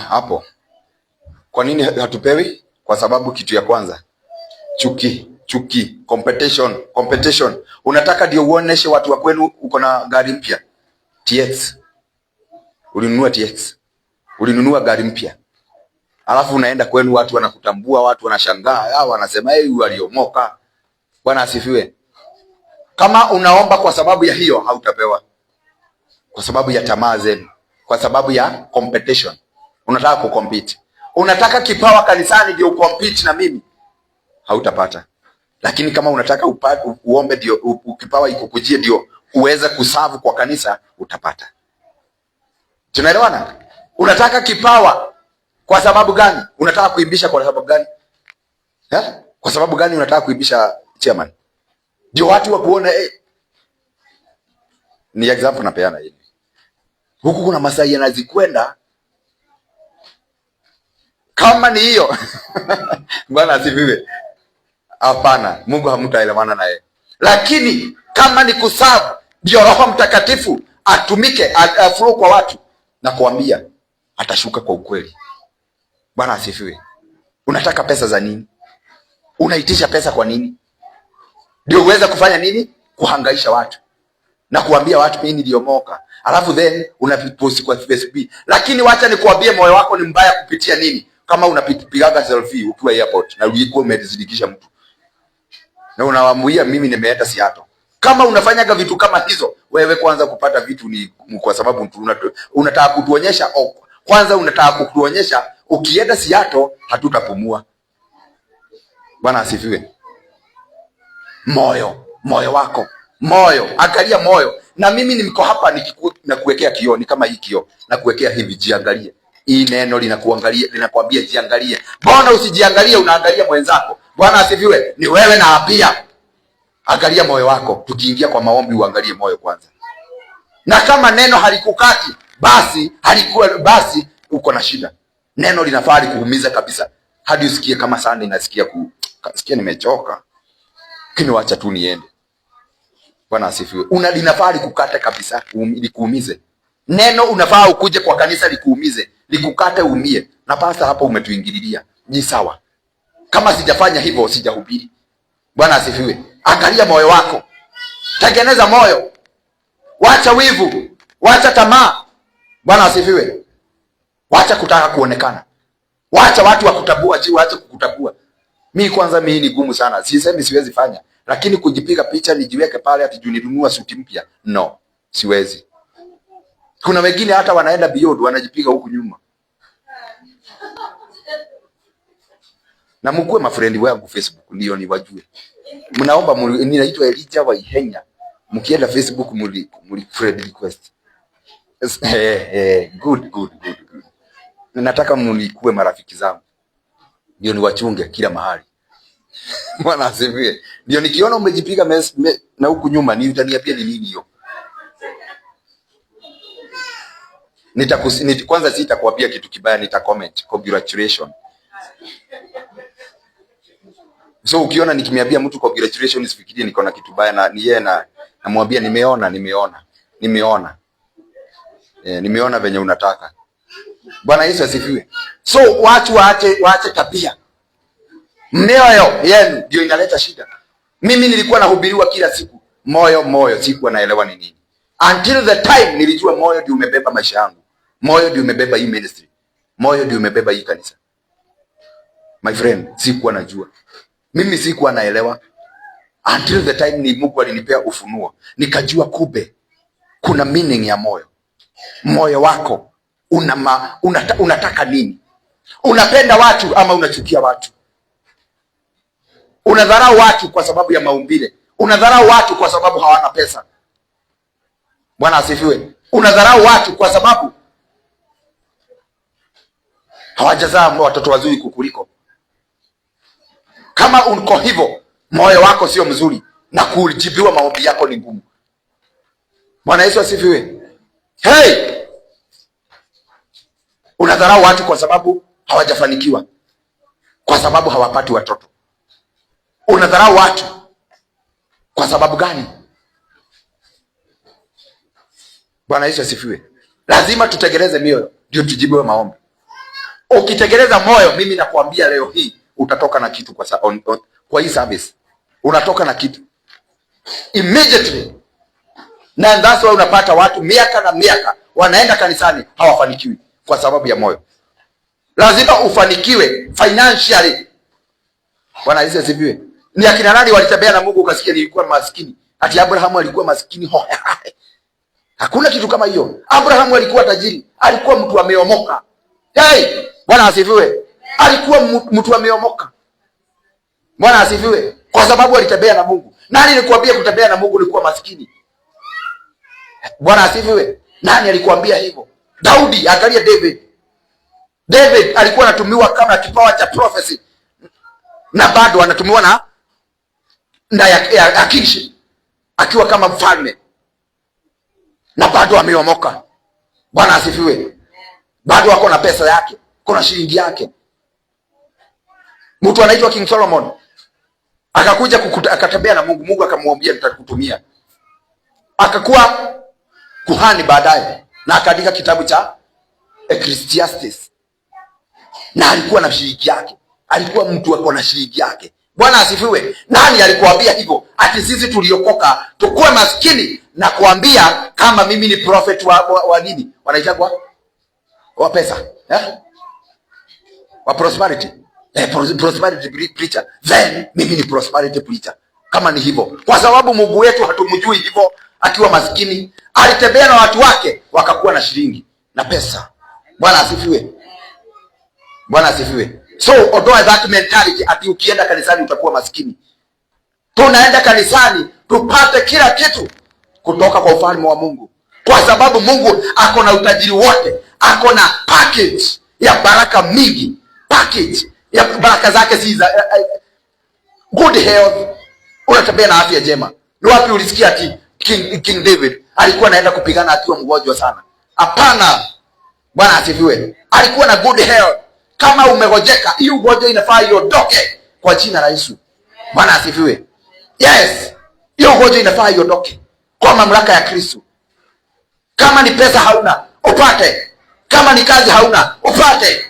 Hapo. Kwa nini hatupewi? Kwa sababu kitu ya kwanza, chuki, competition. Unataka ndio uoneshe watu wa kwenu uko na gari mpya. TX. Ulinunua TX. Ulinunua gari mpya. alafu unaenda kwenu, watu wanakutambua, watu wanashangaa, hao wanasema huyu aliomoka. Bwana asifiwe. Kama unaomba kwa sababu ya hiyo, hautapewa. Kwa sababu ya tamaa zenu, kwa sababu ya competition. Unataka kucompete, unataka kipawa kanisani ndio ucompete na mimi, hautapata. Lakini kama unataka uombe ndio kipawa ikukujie ndio uweze kuserve kwa kanisa, utapata. Tunaelewana? Unataka kipawa kwa sababu gani? Unataka kuimbisha kwa sababu gani? Kwa sababu gani unataka kuimbisha chairman? Ndio watu wakuona Ni example napeana hivi. Huku kuna Masai yanazikwenda kama ni hiyo. Bwana asifiwe. Hapana, Mungu hamtaelewana naye. Lakini kama ni kusabu, ndio Roho Mtakatifu atumike aflow kwa watu, na kuambia atashuka kwa ukweli. Bwana asifiwe. Unataka pesa za nini? Unaitisha pesa kwa nini? Ndio uweze kufanya nini? Kuhangaisha watu na kuambia watu mimi niliomoka, alafu then unapost kwa Facebook. Lakini wacha nikuambie, moyo wako ni mbaya kupitia nini? Kama unapigaga selfie ukiwa airport na ulikuwa umezidikisha mtu na unawaambia mimi nimeenda Seattle. Kama unafanyaga vitu kama hizo, wewe kwanza kupata vitu ni kwa sababu unataka kutuonyesha. Kwanza unataka kutuonyesha ukienda Seattle hatutapumua. Bwana asifiwe. Moyo wako, angalia moyo. Na mimi niko hapa nakuwekea kioo, ni kama hii kioo, nakuwekea hivi, jiangalie. Hii neno linakuangalia, linakwambia jiangalie. Mbona usijiangalie, unaangalia mwenzako? Bwana asifiwe. Ni wewe naambia, angalia moyo wako. Tukiingia kwa maombi, uangalie moyo kwanza. Na kama neno halikukati, basi uko na shida. Neno linafaa likuumiza kabisa, hadi usikie kama sana inasikia sikia nimechoka, lakini wacha tu niende. Bwana asifiwe. Linafaa likukate kabisa, likuumize. Neno unafaa ukuje kwa kanisa likuumize, likukate umie. Na pasta hapa umetuingililia. Ni sawa. Kama sijafanya hivyo sijahubiri. Bwana asifiwe. Angalia moyo wako. Tengeneza moyo. Wacha wivu, wacha tamaa. Bwana asifiwe. Wacha kutaka kuonekana. Wacha watu wakutambua, wacha kukutambua. Mimi ni gumu sana. Sisemi siwezi fanya, lakini kujipiga picha nijiweke pale ati nilinunua suti mpya, no, siwezi. Kuna wengine hata wanaenda beyond, wanajipiga huku nyuma. Na mkue mafrendi wangu Facebook ndio niwajue. Mnaomba ninaitwa Elijah wa Ihenya. Mkienda Facebook muli friend request. Good. Nataka mlikue marafiki zangu, ndio niwachunge kila mahali. Bwana asifiwe. Ndio nikiona umejipiga na huku nyuma, ni utaniambia ni nini hiyo. Kwanza sitakwambia kitu kibaya, nitacomment congratulations. So ukiona nikimiambia mtu congratulations, usifikirie niko na kitu baya, na ni yeye namwambia nimeona venye unataka. Bwana Yesu asifiwe. So watu waache tabia. Mioyo yenu ndio inaleta shida. Mimi nilikuwa nahubiriwa kila siku moyo, sikuwa naelewa ni nini. Until the time nilijua moyo ndio umebeba maisha yangu. Moyo ndio umebeba hii ministry. Moyo ndio umebeba hii kanisa. My friend, sikuwa najua. Mimi sikuwa naelewa. Until the time ni Mungu alinipea ufunuo. Nikajua kumbe kuna meaning ya moyo. Moyo wako unataka nini? Unapenda watu ama unachukia watu? Unadharau watu kwa sababu ya maumbile? Unadharau watu kwa sababu hawana pesa? Bwana asifiwe. Unadharau watu kwa sababu hawajazaa watoto wazuri kukuliko? Kama uko hivyo, moyo wako sio mzuri na kujibiwa maombi yako ni ngumu. Bwana Yesu asifiwe. Unadharau watu kwa sababu hawajafanikiwa, kwa sababu hawapati watoto. Unadharau watu kwa sababu gani? Bwana Yesu asifiwe. Lazima tutegeleze mioyo ndio tujibiwe maombi. Ukitegeleza moyo, mimi nakwambia leo hii utatoka na kitu kwa hii service. Unatoka na kitu immediately. Na that's why unapata watu miaka na miaka wanaenda kanisani hawafanikiwi kwa sababu ya moyo. lazima ufanikiwe financially. Bwana Yesu asifiwe. Ni akina nani walitembea na Mungu ukasikia nilikuwa maskini? Ati Abrahamu alikuwa maskini? Hakuna kitu kama hiyo. Abrahamu alikuwa tajiri, alikuwa mtu ameomoka. Hey, Bwana asifiwe. Alikuwa mtu ameomoka. Bwana asifiwe. Kwa sababu alitembea na Mungu. Nani alikwambia kutembea na Mungu ni kuwa maskini? Bwana asifiwe. Nani alikwambia hivyo? Daudi, angalia David. David alikuwa anatumiwa kama kipawa cha prophecy, na bado anatumiwa na ya kingship, akiwa kama mfalme, na bado ameomoka. Bwana asifiwe. Bado ako na pesa yake, kuna shilingi yake. Mtu anaitwa King Solomon akakuja akatembea na Mungu. Mungu akamwambia nitakutumia. Akakuwa kuhani baadaye, na akaandika kitabu cha Ecclesiastes. Na alikuwa na shilingi yake, alikuwa mtu ako na shilingi yake. Bwana asifiwe. Nani alikuambia hivyo? Ati sisi tuliokoka tukue maskini na kuambia kama mimi ni prophet wa nini? Wanaitwa wa pesa, wa prosperity. Prosperity preacher. Then mimi ni prosperity preacher. Kama ni hivyo, kwa sababu Mungu wetu hatumjui hivyo. Akiwa maskini alitembea na watu wake wakakuwa na shilingi na pesa. Bwana asifiwe. Bwana asifiwe. So ondoa that mentality ati ukienda kanisani utakuwa maskini. Tunaenda kanisani tupate kila kitu kutoka kwa ufalme wa Mungu, kwa sababu Mungu ako na utajiri wote, ako na package ya baraka mingi. Package ya baraka zake si za good health. Unatembea na afya njema. Ni wapi ulisikia ati King David alikuwa anaenda kupigana akiwa mgonjwa sana? Hapana. Bwana asifiwe. Alikuwa na good health. Kama umegojeka, hiyo ugonjwa inafaa iondoke kwa jina la Yesu. Bwana asifiwe. Yes. Hiyo ugonjwa inafaa iondoke kwa mamlaka ya Kristo. Kama ni pesa hauna, upate. Kama ni kazi hauna, upate.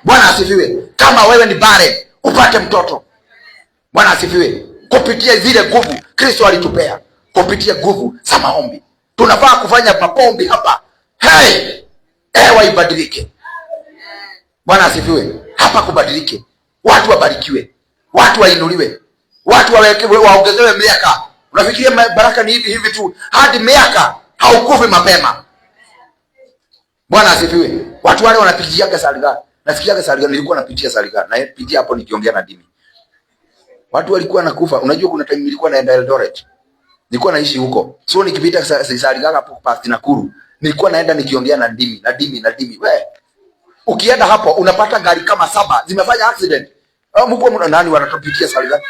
Bwana asifiwe. Kama wewe ni bare, upate mtoto. Bwana asifiwe. Kupitia zile nguvu Kristo alitupea, kupitia nguvu za maombi. Tunafaa kufanya maombi hapa. Hey! Ewa ibadilike. Bwana asifiwe. Hapa kubadilike. Watu wabarikiwe. Watu wainuliwe. Watu waongezewe miaka. Unafikiria baraka ni hivi tu hadi miaka, haukufi mapema. Bwana asifiwe. Watu wale wanapitiaga Salga. Nasikiaga Salga, nilikuwa napitia Salga. Na pitia hapo nikiongea na dini. Watu walikuwa nakufa. Unajua kuna time nilikuwa naenda Eldoret. Nilikuwa naishi huko. So nikipita Salga hapo past Nakuru, nilikuwa naenda nikiongea na dini, na dini. Wewe ukienda hapo unapata gari kama 7 zimefanya accident. Mko nani wanatopitia Salga?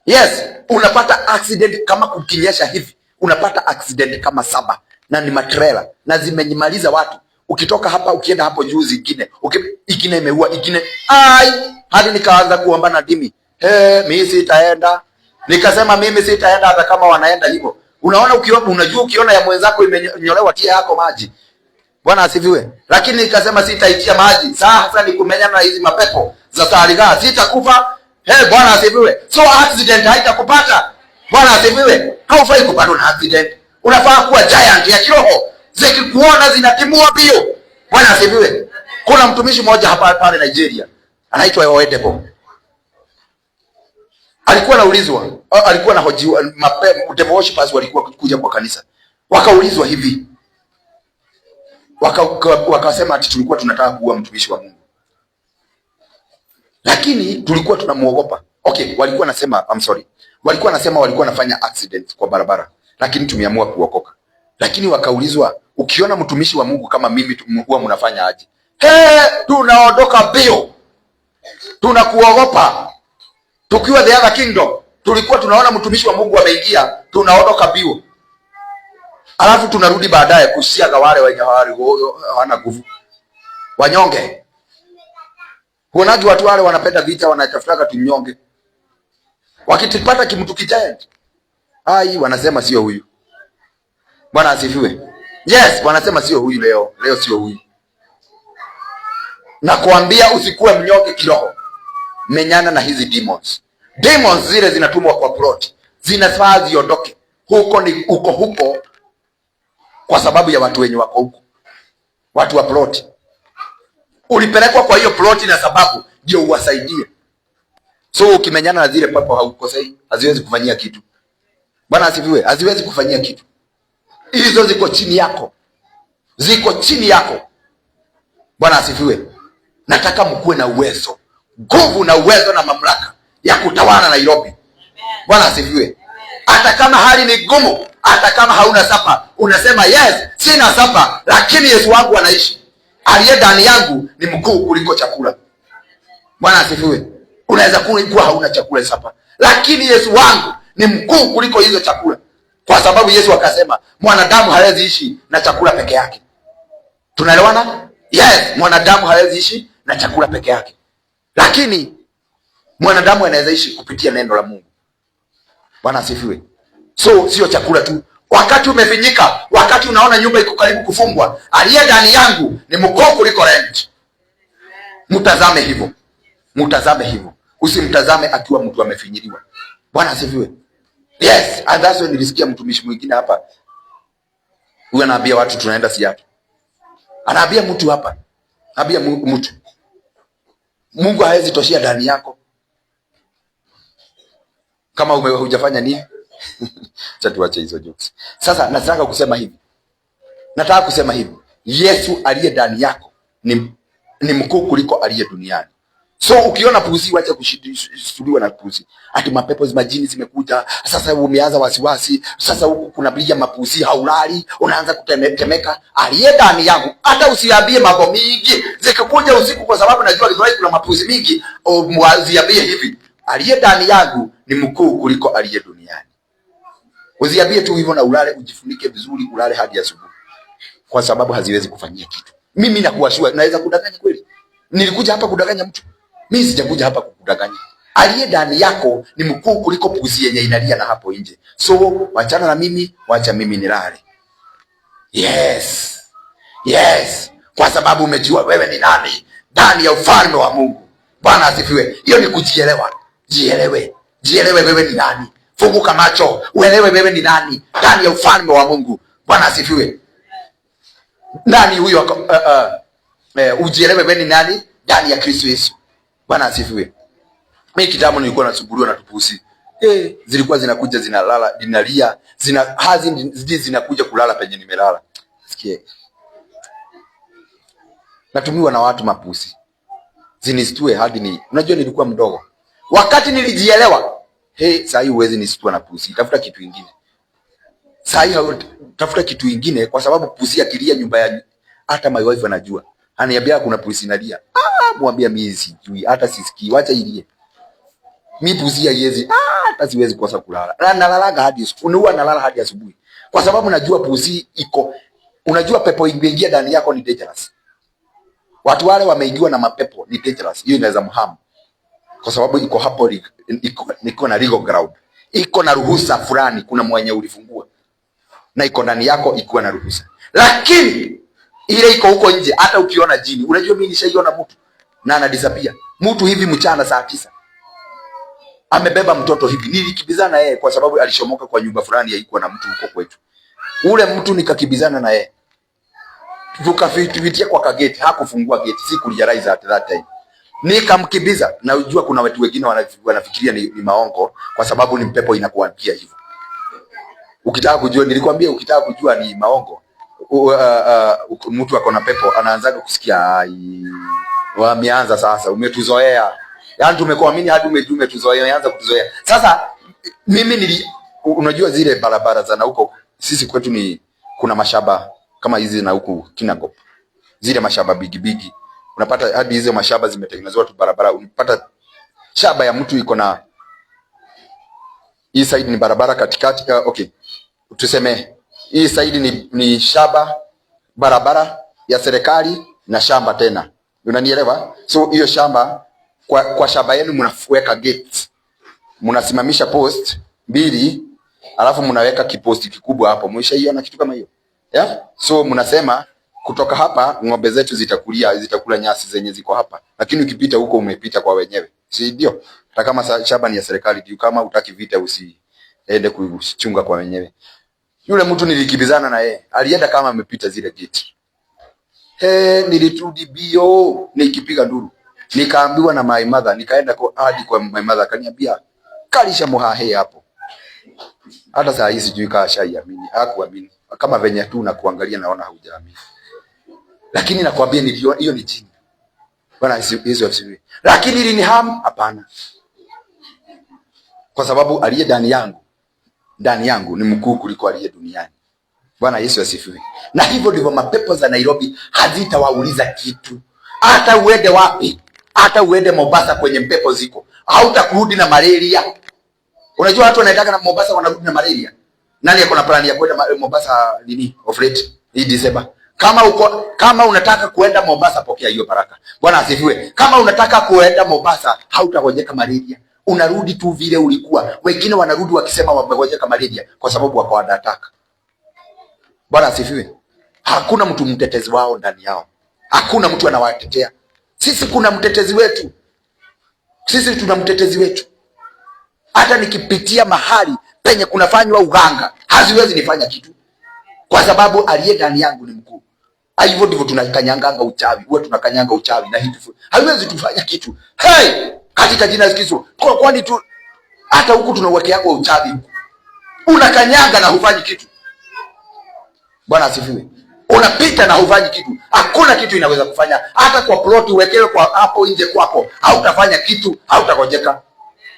Yes, unapata accident kama kukinyesha hivi. Unapata accident kama 7 na ni matrela na zimenyimaliza watu. Ukitoka hapa ukienda hapo juu zingine, ingine imeua ingine. Hadi nikaanza kuomba na dimi. Mimi sitaenda. Nikasema mimi sitaenda hata kama wanaenda hivyo. Unaona unajua ukiona ya mwenzako imenyolewa tia yako maji. Bwana asifiwe. Lakini nikasema sitaitia maji. Sasa nikumenyana na hizi mapepo za Salga. Sitakufa. Bwana asifiwe. So accident haitakupata. Bwana asifiwe. Haufai kupatwa na accident. Unafaa kuwa giant ya kiroho. Zikikuona zinatimua bio. Bwana asifiwe. Kuna mtumishi mmoja hapa pale Nigeria, anaitwa Oedebo. Alikuwa anaulizwa, alikuwa na hojiwa, devil worshippers walikuwa kuja kwa kanisa. Wakaulizwa hivi. Wakasema ati tulikuwa tunataka kuua mtumishi wa Mungu, lakini tulikuwa tunamuogopa. Okay, walikuwa nasema walikuwa nasema walikuwa nafanya accident kwa barabara, lakini tumeamua kuokoka. Lakini wakaulizwa, ukiona mtumishi wa Mungu kama mimi huwa mnafanya aje? Tunaondoka bio. Tunakuogopa. Tukiwa the other kingdom, tulikuwa tunaona mtumishi wa Mungu ameingia, tunaondoka bio. Alafu tunarudi baadaye kusiaga wale wenye hawana nguvu. Wanyonge. Huonaje watu wale wanapenda vita, wanatafutaka tunyonge. Wakitipata kimtu giant, wanasema sio huyu. Bwana asifiwe. Yes, wanasema sio huyu leo. Leo sio huyu. Na kuambia usikuwe mnyonge kiroho. Menyana na hizi demons. Demons zile zinatumwa kwa plot. Zinafaa ziondoke. Huko kwa sababu ya watu wenye wako huko. Watu wa plot. Ulipelekwa kwa hiyo ploti na sababu ndio uwasaidie. So ukimenyana na zile pepo haukosei, haziwezi kufanyia kitu. Bwana asifiwe, haziwezi kufanyia kitu. Hizo ziko chini yako. Ziko chini yako. Bwana asifiwe. Nataka mkuwe na uwezo, nguvu na uwezo na mamlaka ya kutawala Nairobi. Bwana asifiwe. Hata kama hali ni gumu, hata kama hauna sapa, unasema yes, sina sapa, lakini Yesu wangu anaishi. Aliye ndani yangu ni mkuu kuliko chakula. Bwana asifiwe. Unaweza kuwa hauna chakula sapa, lakini Yesu wangu ni mkuu kuliko hizo chakula. Kwa sababu Yesu akasema mwanadamu hawezi ishi na chakula peke yake. Tunaelewana? Yes, mwanadamu hawezi ishi na chakula peke yake. Lakini mwanadamu anaweza ishi kupitia neno la Mungu. Bwana asifiwe. So sio chakula tu. Wakati umefinyika, wakati unaona nyumba iko karibu kufungwa, aliye ndani yangu ni mkuu kuliko rent. Mtazame hivyo. Mtazame hivyo. Usimtazame akiwa mtu amefinyiliwa. Bwana asifiwe. Yes, and that's when nilisikia mtumishi mwingine hapa. Huyu anaambia watu tunaenda Seattle. Anaambia mtu hapa. Anaambia mtu. Mungu hawezi toshia ndani yako. Kama hujafanya nini? Acha tuache hizo jokes. Sasa nataka kusema hivi. Yesu aliye ndani yako ni mkuu kuliko aliye duniani. So ukiona pusi, wacha kushuhudiwa na pusi. Ati mapepo majini zimekuja, sasa umeanza wasiwasi, sasa huku kuna blia mapusi haulali, unaanza kutemeka. Aliye ndani yangu, hata usiambie mambo mingi. Zikikuja usiku kwa sababu najua Githurai kuna mapusi mingi, usiambie hivi. Aliye ndani yangu ni mkuu kuliko aliye duniani. Usiambie tu hivyo na ulale, ujifunike vizuri, ulale hadi asubuhi. Kwa sababu haziwezi kufanyia kitu. Mimi nakuashua, naweza kudanganya kweli? Nilikuja hapa kudanganya mtu? Mimi sijakuja hapa kukudanganya. Aliye ndani yako ni mkuu kuliko pusi yenye inalia na hapo nje. So wachana na mimi, wacha mimi nilale. Yes. Yes. Kwa sababu umejua wewe ni nani ndani ya ufalme wa Mungu. Bwana asifiwe. Hiyo ni kujielewa. Jielewe. Jielewe wewe ni nani. Funguka macho, uelewe wewe ni nani ndani ya ufalme wa Mungu. Bwana asifiwe. Nani huyo? Ujielewe wewe ni nani ndani ya Kristo Yesu. Bwana asifiwe. Mimi kitambo nilikuwa nasumbuliwa na tupusi. Zilikuwa zinakuja zinalala, dinalia, zinakuja kulala penye nimelala. Sikie. Natumiwa na watu mapusi. Zinistue hadi unajua nilikuwa mdogo. Wakati nilijielewa, sasa hii uwezi nistua na pusi. Tafuta kitu kingine. Sasa hii tafuta kitu kingine kwa sababu pusi akilia nyumba ya hata my wife anajua. Ananiambia kuna pusi inalia. Mwambia mimi sijui, hata sisikii, wacha ilie. Mimi pusi haiwezi, hata siwezi kosa kulala. Na nalalaga hadi usiku, huwa nalala hadi asubuhi. Kwa sababu najua pusi iko. Unajua pepo ingeingia ndani yako ni dangerous. Watu wale wameingiwa na mapepo ni dangerous. Hiyo inaweza mhamu. Kwa sababu iko hapo, iko na legal ground. Iko na ruhusa fulani, kuna mwenye ulifungua. Na iko ndani yako iko na ruhusa. Lakini ile iko huko nje, hata ukiona jini. Unajua mimi nishaiona mtu na anadisappear. Mtu hivi mchana saa 9. Amebeba mtoto hivi. Nilikibizana yeye kwa sababu alishomoka kwa nyumba fulani haikuwa na mtu huko kwetu. Ule mtu nikakibizana na yeye. Tukafitia kwa kageti, hakufungua gate. Sikurealize at that time. Nikamkibiza, na unajua kuna watu wengine wanafikiria ni maongo kwa sababu ni mpepo inakuambia hivyo. Ukitaka kujua, nilikwambia ukitaka kujua ni maongo, mtu ako na pepo anaanza kusikia wameanza sasa, umetuzoea. Yaani tumekuamini hadi umetuzoea, umeanza kutuzoea. Sasa mimi unajua zile barabara za na huko sisi kwetu kuna mashamba kama hizi na huko Kinangop. Zile mashamba bigi. Unapata hadi hizo mashamba zimetengenezwa tu barabara. Unapata shamba ya mtu iko na hii side ni barabara katikati. Okay. Tuseme hii side ni shamba, barabara ya serikali na shamba tena. Unanielewa? So hiyo shamba kwa shamba yenu mnaweka gate. Mnasimamisha post 2, alafu mnaweka kiposti kikubwa hapo. Mshaiona kitu kama hiyo? Yeah? So mnasema kutoka hapa ng'ombe zetu zitakula nyasi zenye ziko hapa. Lakini ukipita huko umepita kwa wenyewe. Si ndio? Hata kama shamba ni ya serikali, ndio kama utaki vita usiende kuchunga kwa wenyewe. Yule mtu nilikibizana na yeye, alienda kama amepita zile gate. Niliturudi bio nikipiga nduru. Nikaambiwa na my mother, nikaenda hadi kwa my mother, akaniambia kalisha muhahe hapo. Hata saa hizi sijui kama shaiamini, hakuamini. Kama venye tu na kuangalia naona haujaamini. Lakini nakwambia niliona hiyo ni jini. Bwana Yesu asifiwe. Lakini iliniham hapana. Kwa sababu aliye ndani yangu ni mkuu kuliko aliye duniani. Bwana Yesu asifiwe. Na hivyo ndivyo mapepo za Nairobi hazitawauliza kitu. Hata uende wapi? Hata uende Mombasa kwenye pepo ziko, hautakurudi na malaria. Unajua watu wanaitaka na Mombasa wanarudi na malaria. Nani yako na plani ya kwenda Mombasa off late hii December? Kama unataka kuenda Mombasa, pokea hiyo baraka. Bwana asifiwe. Kama unataka kuenda Mombasa, hautagojeka malaria. Unarudi tu vile ulikuwa. Wengine wanarudi wakisema wamegojeka malaria kwa sababu wako wanataka. Bwana asifiwe. Hakuna mtu mtetezi wao ndani yao. Hakuna mtu anawatetea. Sisi kuna mtetezi wetu. Sisi tuna mtetezi wetu. Hata nikipitia mahali penye kunafanywa uganga, haziwezi nifanya kitu. Kwa sababu aliye ndani yangu ni mkuu. Hivyo ndivyo tunakanyanga uchawi. Huwa tunakanyanga uchawi na hivi. Haiwezi tufanya kitu. Katika jina la Yesu. Kwani tu hata huku tunawekea kwa uchawi. Unakanyanga na hufanyi kitu. Bwana asifiwe. Unapita na hufanyi kitu. Hakuna kitu inaweza kufanya. Hata kwa plot uwekewe kwa hapo nje kwako, hautafanya kitu, hautagojeka.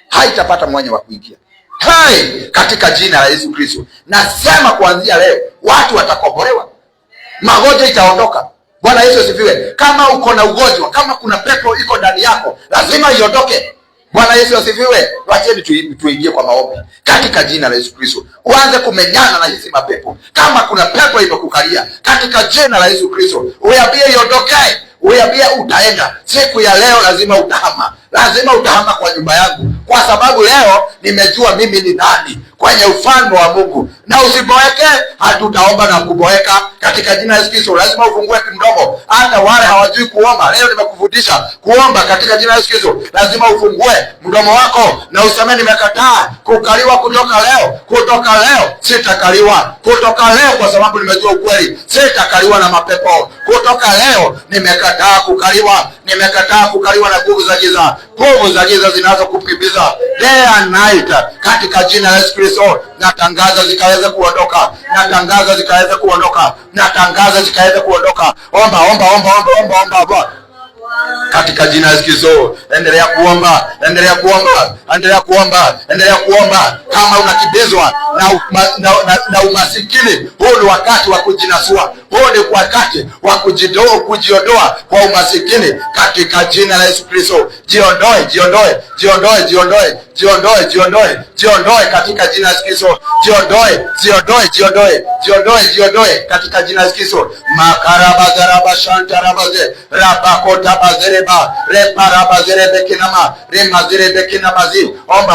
Haitapata mwanya wa kuingia. Katika jina la Yesu Kristo. Nasema kuanzia leo watu watakombolewa. Magonjwa itaondoka. Bwana Yesu asifiwe. Kama uko na ugonjwa, kama kuna pepo iko ndani yako, lazima iondoke. Bwana Yesu asifiwe. Wacheni tuingie kwa maombi. Katika jina la Yesu Kristo. Uanze kumenyana na hizi mapepo. Kama kuna pepo imekukalia, katika jina la Yesu Kristo, uambie iondoke. Uambie utaenda. Siku ya leo lazima utahama. Lazima utahama kwa nyumba yangu. Kwa sababu leo nimejua mimi ni nani kwenye ufalme wa Mungu. Na usiboeke, hatutaomba na kuboeka. Katika jina la Yesu Kristo, lazima ufungue mdomo. Hata wale hawajui kuomba, leo nimekufundisha kuomba katika jina la Yesu Kristo. Lazima ufungue mdomo wako na useme nimekataa kukaliwa kutoka leo. Kutoka leo sitakaliwa. Kutoka leo kwa sababu nimejua ukweli, sitakaliwa na mapepo. Kutoka leo nimekataa kukaliwa. Nimekataa kukaliwa na nguvu za giza. Nguvu za giza zinazokukimbiza day and night. Katika jina la Yesu Kristo, natangaza zikaweze kuondoka. Natangaza zikaweze kuondoka. Natangaza zikaweze kuondoka. Omba. Katika jina la Yesu Kristo, endelea kuomba, endelea kuomba, endelea kuomba, endelea kuomba. Kama unakibizwa na umasikini, huu ni wakati wa kujinasua. Huu ni wakati wa kujiondoa kwa umasikini katika jina la Yesu Kristo. Jiondoe katika jina la Yesu Kristo. Jiondoe katika jina la Yesu Kristo. Makarabazaraba shantarabaze rabakota bazereba reparabazerebe kinama remazerebe kinamazi. Omba.